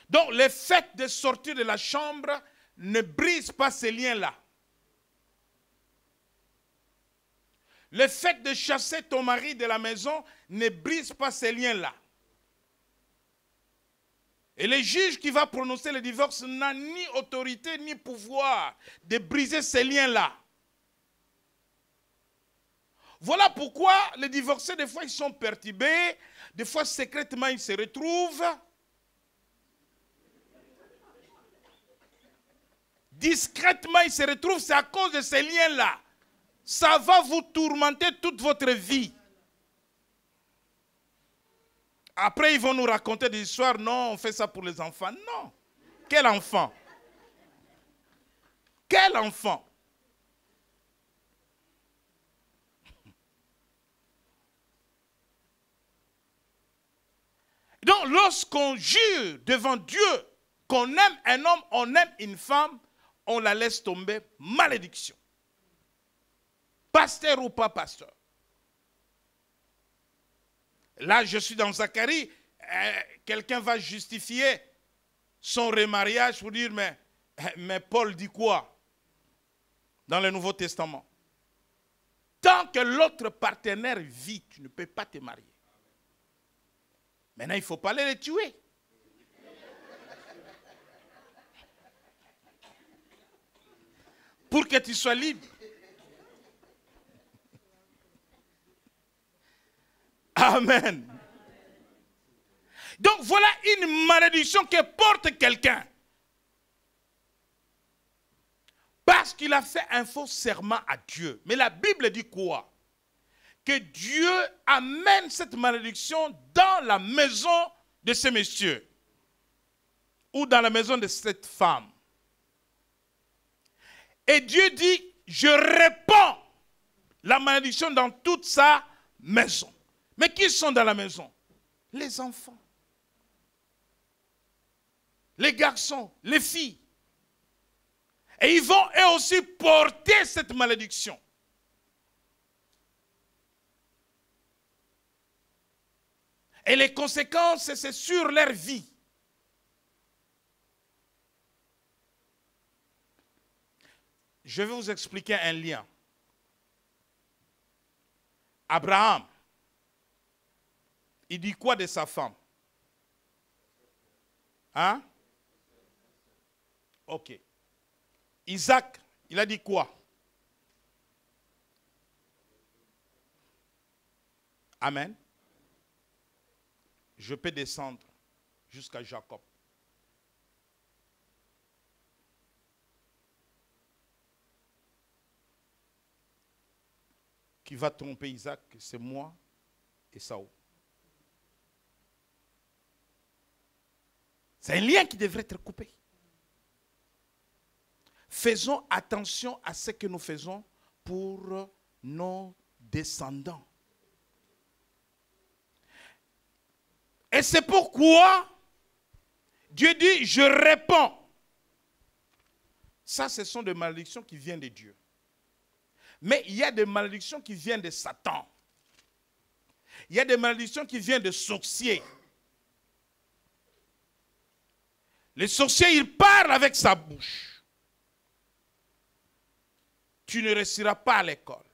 B: Donc le fait de sortir de la chambre ne brise pas ces liens-là. Le fait de chasser ton mari de la maison ne brise pas ces liens-là. Et le juge qui va prononcer le divorce n'a ni autorité ni pouvoir de briser ces liens-là. Voilà pourquoi les divorcés, des fois, ils sont perturbés, des fois, secrètement, ils se retrouvent. Discrètement, ils se retrouvent, c'est à cause de ces liens-là. Ça va vous tourmenter toute votre vie. Après, ils vont nous raconter des histoires. Non, on fait ça pour les enfants. Non. Quel enfant? Quel enfant? Donc, lorsqu'on jure devant Dieu qu'on aime un homme, on aime une femme, on la laisse tomber. Malédiction. Pasteur ou pas pasteur. Là, je suis dans Zacharie, quelqu'un va justifier son remariage pour dire, mais Paul dit quoi dans le Nouveau Testament? Tant que l'autre partenaire vit, tu ne peux pas te marier. Maintenant, il ne faut pas les tuer. pour que tu sois libre. Amen. Donc voilà une malédiction que porte quelqu'un. Parce qu'il a fait un faux serment à Dieu. Mais la Bible dit quoi? Que Dieu amène cette malédiction dans la maison de ce monsieur. Ou dans la maison de cette femme. Et Dieu dit, je répands la malédiction dans toute sa maison. Mais qui sont dans la maison? Les enfants. Les garçons, les filles. Et ils vont eux aussi porter cette malédiction. Et les conséquences, c'est sur leur vie. Je vais vous expliquer un lien. Abraham, il dit quoi de sa femme? Hein? Ok. Isaac, il a dit quoi? Amen. Je peux descendre jusqu'à Jacob. Qui va tromper Isaac, c'est moi et Saül. C'est un lien qui devrait être coupé. Faisons attention à ce que nous faisons pour nos descendants. Et c'est pourquoi Dieu dit, je réponds. Ça, ce sont des malédictions qui viennent de Dieu. Mais il y a des malédictions qui viennent de Satan. Il y a des malédictions qui viennent de sorciers. Les sorciers, ils parlent avec sa bouche. Tu ne réussiras pas à l'école.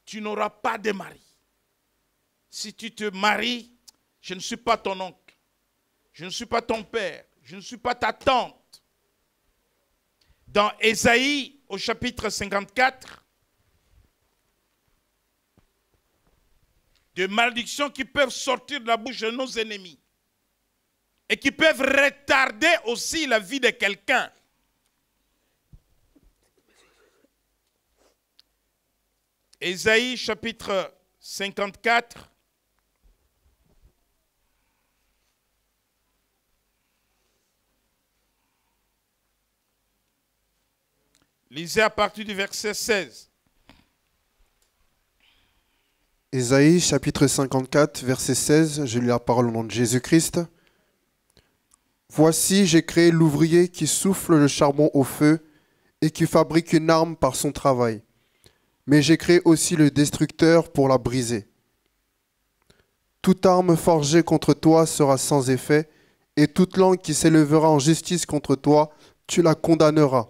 B: Tu n'auras pas de mari. Si tu te maries, je ne suis pas ton oncle. Je ne suis pas ton père. Je ne suis pas ta tante. Dans Ésaïe, au chapitre 54, de malédictions qui peuvent sortir de la bouche de nos ennemis et qui peuvent retarder aussi la vie de quelqu'un. Ésaïe, chapitre 54, lisez à partir du verset 16.
C: Ésaïe chapitre 54, verset 16, je lis la parole au nom de Jésus-Christ. Voici, j'ai créé l'ouvrier qui souffle le charbon au feu et qui fabrique une arme par son travail. Mais j'ai créé aussi le destructeur pour la briser. Toute arme forgée contre toi sera sans effet, et toute langue qui s'élèvera en justice contre toi, tu la condamneras.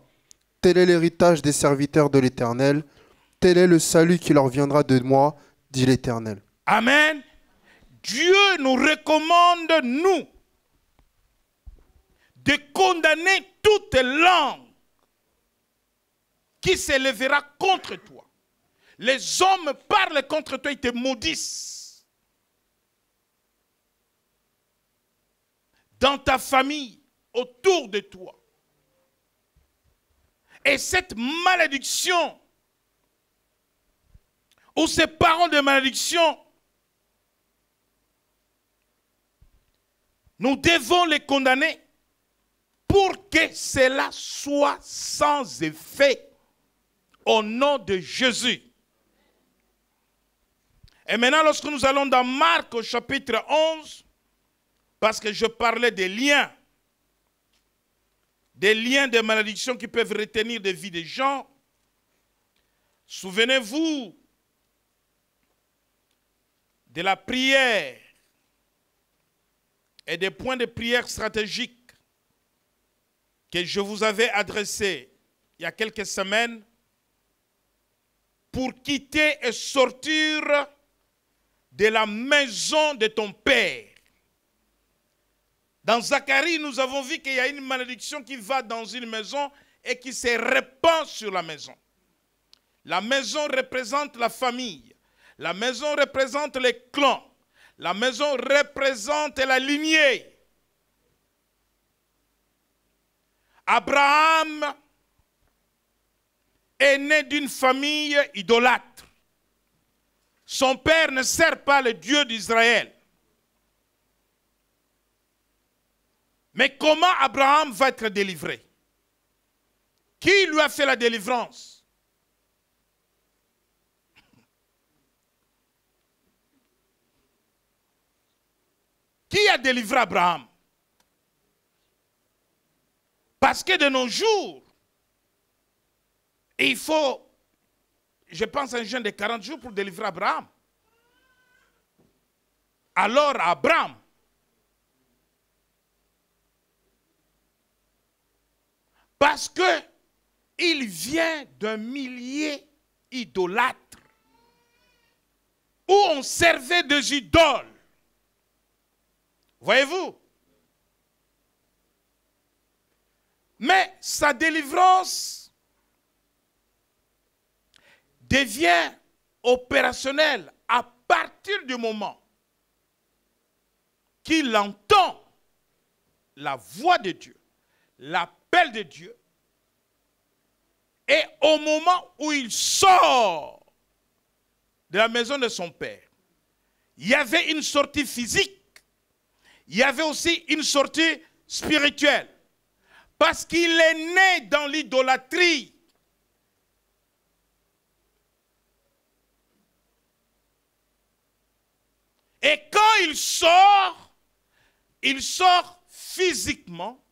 C: Tel est l'héritage des serviteurs de l'Éternel, tel est le salut qui leur viendra de moi, dit l'Éternel.
B: Amen. Dieu nous recommande, nous, de condamner toute langue qui s'élèvera contre toi. Les hommes parlent contre toi, ils te maudissent. Dans ta famille, autour de toi. Et cette malédiction, ou ces paroles de malédiction, nous devons les condamner pour que cela soit sans effet au nom de Jésus. Et maintenant, lorsque nous allons dans Marc au chapitre 11, parce que je parlais des liens de malédiction qui peuvent retenir des vies des gens, souvenez-vous de la prière et des points de prière stratégiques que je vous avais adressés il y a quelques semaines pour quitter et sortir de la maison de ton père. Dans Zacharie, nous avons vu qu'il y a une malédiction qui va dans une maison et qui se répand sur la maison. La maison représente la famille. La maison représente les clans. La maison représente la lignée. Abraham est né d'une famille idolâtre. Son père ne sert pas le Dieu d'Israël. Mais comment Abraham va être délivré? Qui lui a fait la délivrance? Qui a délivré Abraham? Parce que de nos jours, il faut, je pense, un jeûne de 40 jours pour délivrer Abraham. Alors Abraham, parce que il vient d'un milieu idolâtre où on servait des idoles. Voyez-vous? Mais sa délivrance devient opérationnelle à partir du moment qu'il entend la voix de Dieu, l'appel de Dieu, et au moment où il sort de la maison de son père. Il y avait une sortie physique, il y avait aussi une sortie spirituelle. Parce qu'il est né dans l'idolâtrie. Et quand il sort physiquement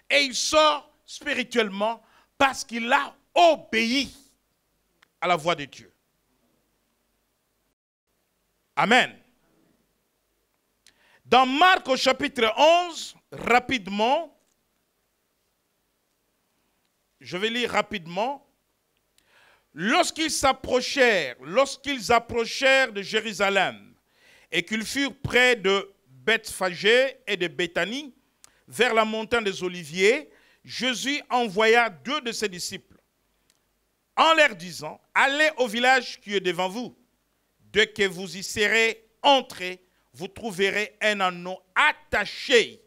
B: et il sort spirituellement parce qu'il a obéi à la voix de Dieu. Amen. Dans Marc au chapitre 11, rapidement, je vais lire rapidement. Lorsqu'ils approchèrent de Jérusalem et qu'ils furent près de Bethphagée et de Béthanie, vers la montagne des Oliviers, Jésus envoya 2 de ses disciples en leur disant, allez au village qui est devant vous. Dès que vous y serez entrés, vous trouverez un anneau attaché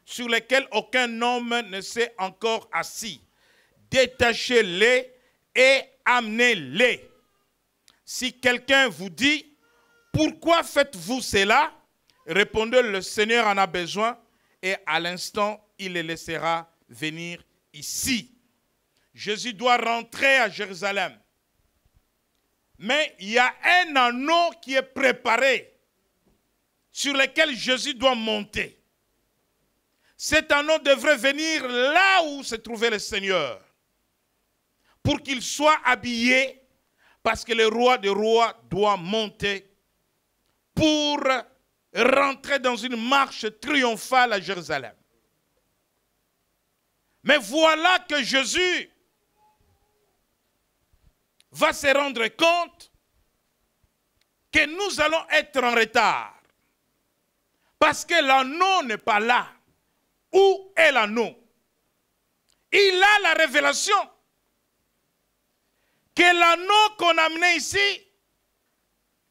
B: sur lequel aucun homme ne s'est encore assis. Détachez-les et amenez-les. Si quelqu'un vous dit, pourquoi faites-vous cela? Répondez, le Seigneur en a besoin et à l'instant, il les laissera venir ici. Jésus doit rentrer à Jérusalem. Mais il y a un anneau qui est préparé sur lequel Jésus doit monter. Cet anneau devrait venir là où se trouvait le Seigneur pour qu'il soit habillé parce que le roi des rois doit monter pour rentrer dans une marche triomphale à Jérusalem. Mais voilà que Jésus va se rendre compte que nous allons être en retard. Parce que l'anneau n'est pas là. Où est l'anneau? Il a la révélation que l'anneau qu'on a amené ici,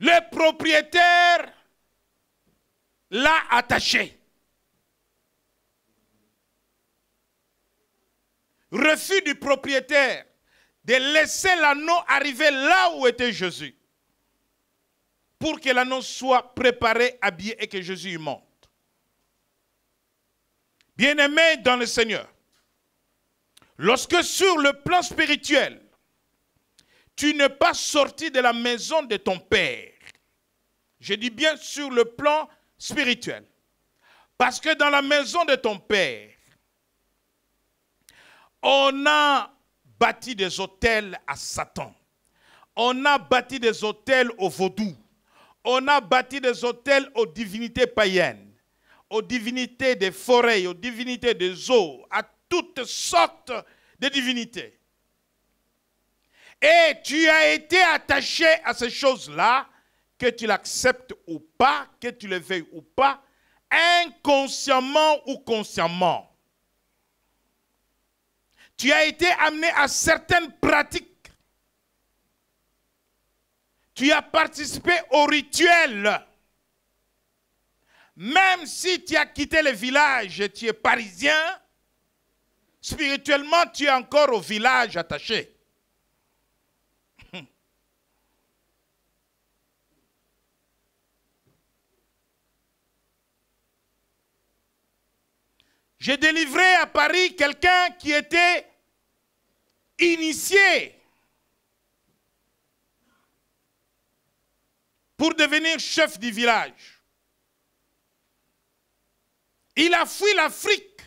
B: le propriétaire l'a attaché. Refus du propriétaire de laisser l'anneau arriver là où était Jésus, pour que l'anneau soit préparé, habillé et que Jésus y monte. Bien-aimé dans le Seigneur, lorsque sur le plan spirituel, tu n'es pas sorti de la maison de ton Père, je dis bien sur le plan spirituel, parce que dans la maison de ton Père, on a bâti des autels à Satan. On a bâti des autels au vaudou. On a bâti des autels aux divinités païennes, aux divinités des forêts, aux divinités des eaux, à toutes sortes de divinités. Et tu as été attaché à ces choses-là, que tu l'acceptes ou pas, que tu le veuilles ou pas, inconsciemment ou consciemment. tu as été amené à certaines pratiques. Tu as participé au rituel. Même si tu as quitté le village et tu es parisien, spirituellement, tu es encore au village attaché. J'ai délivré à Paris quelqu'un qui était initié pour devenir chef du village. Il a fui l'Afrique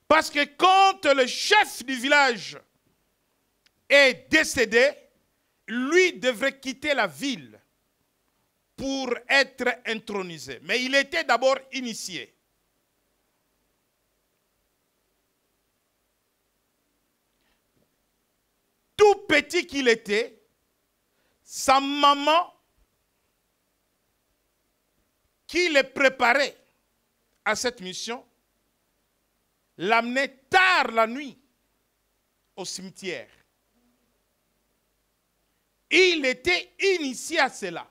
B: parce que quand le chef du village est décédé, lui devrait quitter la ville pour être intronisé. Mais il était d'abord initié. Tout petit qu'il était, sa maman, qui le préparait à cette mission, l'amenait tard la nuit au cimetière. Il était initié à cela.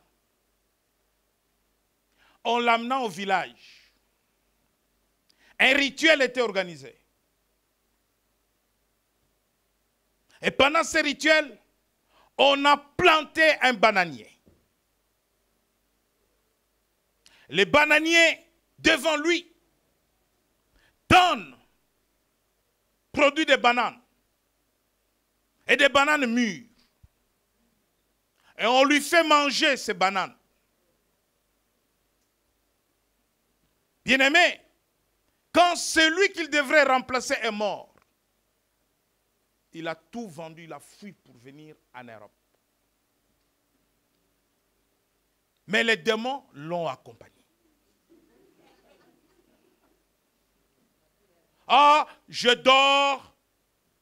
B: En l'amenant au village, un rituel était organisé. Et pendant ce rituel, on a planté un bananier. Les bananiers devant lui donnent, produisent des bananes et des bananes mûres. Et on lui fait manger ces bananes. Bien-aimé, quand celui qu'il devrait remplacer est mort, il a tout vendu, il a fui pour venir en Europe. Mais les démons l'ont accompagné. Ah, je dors,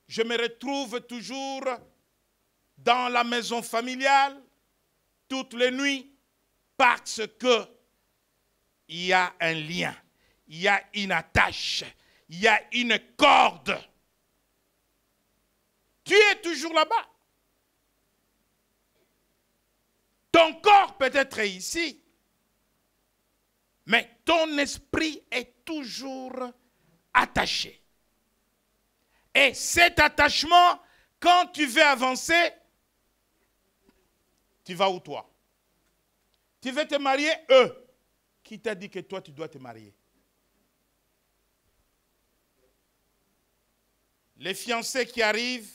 B: je me retrouve toujours dans la maison familiale toutes les nuits parce que il y a un lien, il y a une attache, il y a une corde. Tu es toujours là-bas. Ton corps peut être ici, mais ton esprit est toujours attaché. Et cet attachement, quand tu veux avancer, tu vas où toi? Tu veux te marier? Qui t'a dit que toi tu dois te marier? Les fiancés qui arrivent,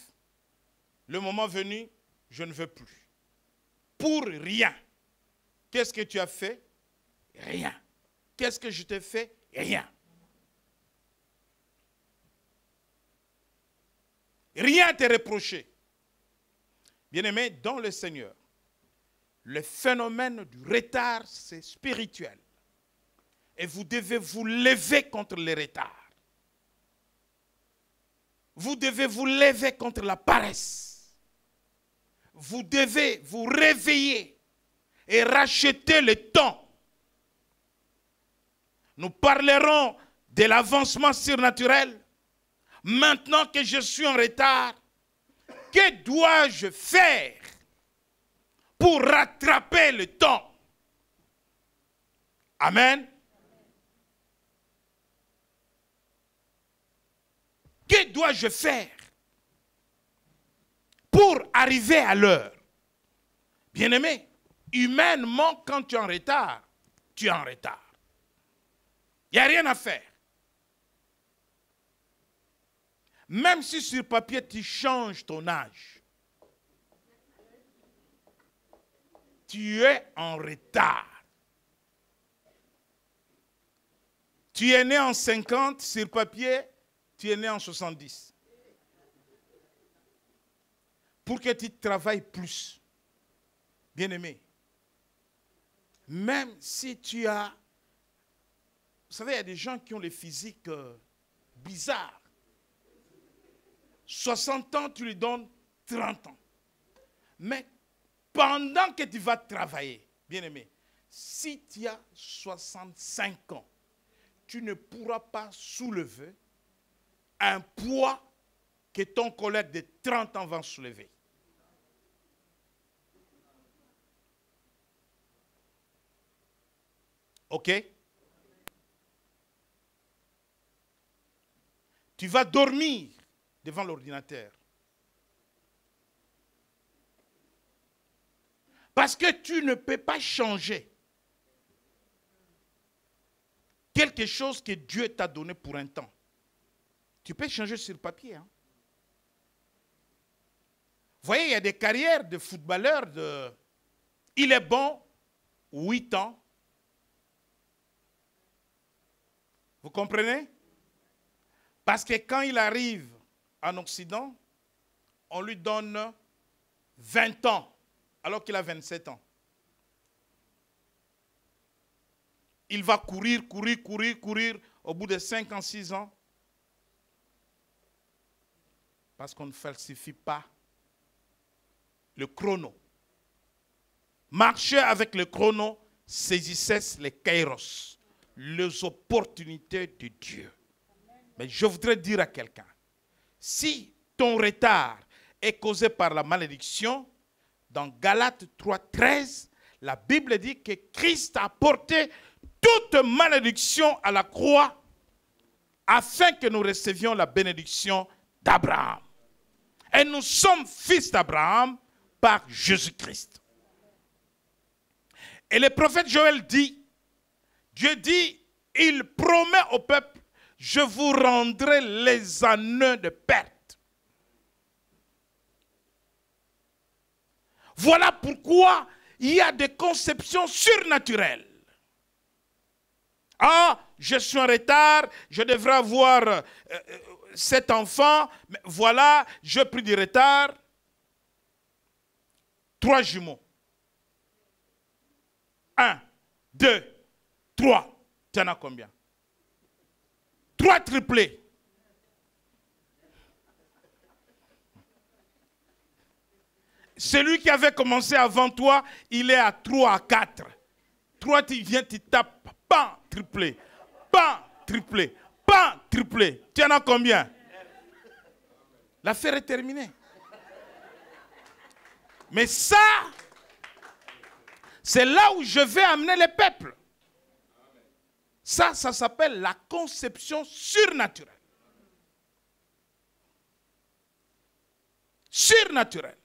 B: le moment venu, je ne veux plus. Pour rien. Qu'est-ce que tu as fait? Rien. Qu'est-ce que je t'ai fait? Rien. Rien t'est reproché. Bien-aimé, dans le Seigneur, le phénomène du retard, c'est spirituel. Et vous devez vous lever contre le retard. Vous devez vous lever contre la paresse. Vous devez vous réveiller et racheter le temps. Nous parlerons de l'avancement surnaturel. Maintenant que je suis en retard, que dois-je faire pour rattraper le temps? Amen. Que dois-je faire pour arriver à l'heure? Bien-aimé, humainement, quand tu es en retard, tu es en retard. Il n'y a rien à faire. Même si sur papier tu changes ton âge, tu es en retard. Tu es né en 50, sur papier, tu es né en 70. Pour que tu travailles plus, bien-aimé, même si tu as... Vous savez, il y a des gens qui ont les physiques bizarres. 60 ans, tu lui donnes 30 ans. Mais pendant que tu vas travailler, bien-aimé, si tu as 65 ans, tu ne pourras pas soulever un poids que ton collègue de 30 ans va se lever. Ok? Tu vas dormir devant l'ordinateur. Parce que tu ne peux pas changer quelque chose que Dieu t'a donné pour un temps. Tu peux changer sur papier. Hein? Vous voyez, il y a des carrières de footballeurs. Il est bon, 8 ans. Vous comprenez? Parce que quand il arrive en Occident, on lui donne 20 ans, alors qu'il a 27 ans. Il va courir. Au bout de 5 ans, 6 ans, parce qu'on ne falsifie pas le chrono. Marcher avec le chrono, saisissez les kairos, les opportunités de Dieu. Mais je voudrais dire à quelqu'un, si ton retard est causé par la malédiction, dans Galates 3:13, la Bible dit que Christ a porté toute malédiction à la croix afin que nous recevions la bénédiction d'Abraham. Et nous sommes fils d'Abraham par Jésus-Christ. Et le prophète Joël dit, Dieu dit, il promet au peuple, je vous rendrai les années de perte. Voilà pourquoi il y a des conceptions surnaturelles. Ah, je suis en retard, je devrais avoir cet enfant, mais voilà, j'ai pris du retard. 3 jumeaux. 1, 2, 3. Tu en as combien? 3 triplés. Celui qui avait commencé avant toi, il est à 3 à 4. 3, tu viens, tu tapes, pan, triplé, pan, triplé, pan, triplé. Tu en as combien? L'affaire est terminée. Mais ça, c'est là où je vais amener les peuples. Ça s'appelle la conception surnaturelle. Surnaturelle.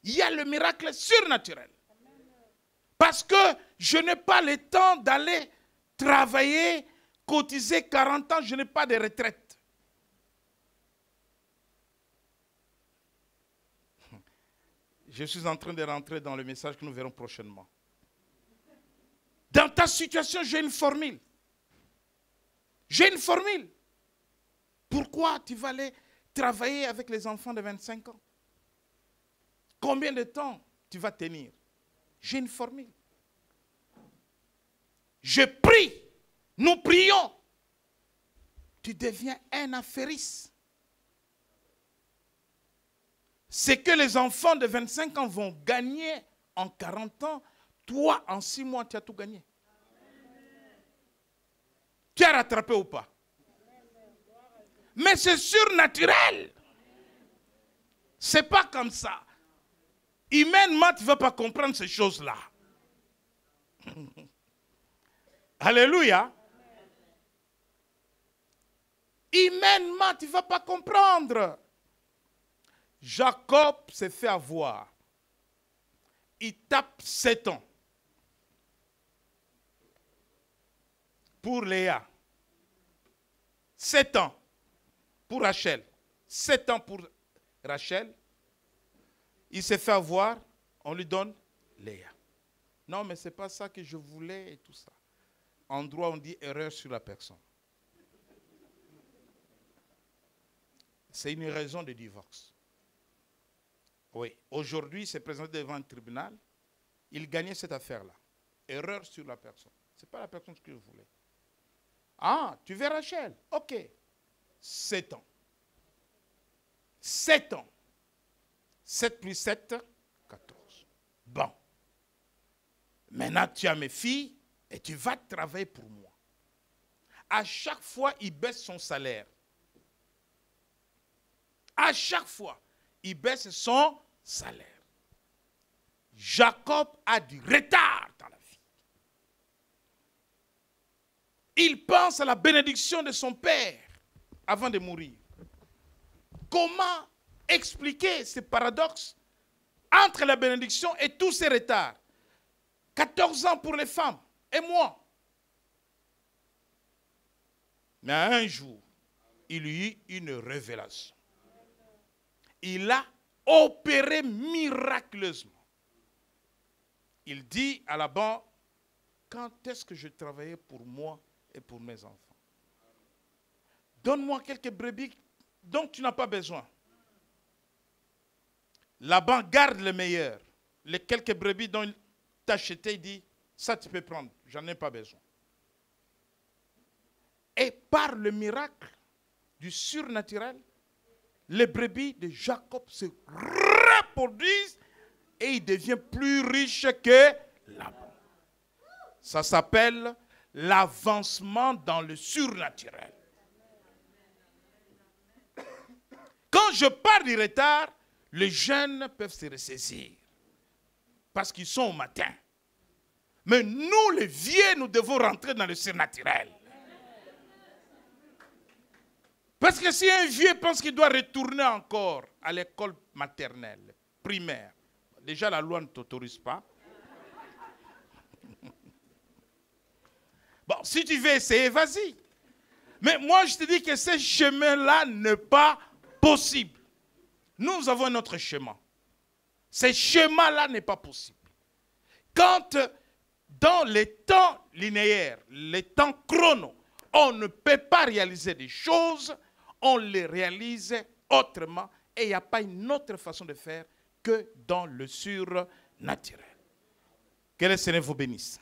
B: Il y a le miracle surnaturel. Parce que je n'ai pas le temps d'aller travailler, cotiser 40 ans, je n'ai pas de retraite. Je suis en train de rentrer dans le message que nous verrons prochainement. Dans ta situation, j'ai une formule. J'ai une formule. Pourquoi tu vas aller travailler avec les enfants de 25 ans? Combien de temps tu vas tenir? J'ai une formule. Je prie. Nous prions. Tu deviens un affairiste. Ce que les enfants de 25 ans vont gagner en 40 ans, toi, en 6 mois, tu as tout gagné. Tu as rattrapé ou pas? Mais c'est surnaturel. Ce n'est pas comme ça. Humainement, tu ne vas pas comprendre ces choses-là. Alléluia. Humainement, tu ne vas pas comprendre. Jacob s'est fait avoir. Il tape 7 ans. Pour Léa. 7 ans pour Rachel. 7 ans pour Rachel. Il s'est fait avoir, on lui donne Léa. Non, mais ce n'est pas ça que je voulais et tout ça. En droit, on dit erreur sur la personne. C'est une raison de divorce. Oui, aujourd'hui, il s'est présenté devant un tribunal. Il gagnait cette affaire-là. Erreur sur la personne. Ce n'est pas la personne que je voulais. Ah, tu veux Rachel? Ok. 7 ans. 7 ans. 7 plus 7, 14. Bon. Maintenant, tu as mes filles et tu vas travailler pour moi. À chaque fois, il baisse son salaire. À chaque fois, il baisse son salaire. Jacob a du retard dans la vie. Il pense à la bénédiction de son père avant de mourir. Comment expliquer ce paradoxe entre la bénédiction et tous ces retards? 14 ans pour les femmes et moi. Mais un jour, il eut une révélation. Il a opéré miraculeusement. Il dit à Laban, quand est-ce que je travaillais pour moi et pour mes enfants? Donne-moi quelques brebis dont tu n'as pas besoin. Laban garde le meilleur. Les quelques brebis dont il t'a acheté, il dit, ça tu peux prendre, j'en ai pas besoin. Et par le miracle du surnaturel, les brebis de Jacob se reproduisent et il devient plus riche que Laban. Ça s'appelle l'avancement dans le surnaturel. Quand je parle du retard, les jeunes peuvent se ressaisir parce qu'ils sont au matin. Mais nous, les vieux, nous devons rentrer dans le surnaturel. Parce que si un vieux pense qu'il doit retourner encore à l'école maternelle, primaire, déjà la loi ne t'autorise pas. Bon, si tu veux essayer, vas-y. Mais moi, je te dis que ce chemin-là n'est pas possible. Nous avons notre chemin. Ce chemin-là n'est pas possible. Quand dans les temps linéaires, les temps chrono, on ne peut pas réaliser des choses, on les réalise autrement et il n'y a pas une autre façon de faire que dans le surnaturel. Que le Seigneur vous bénisse.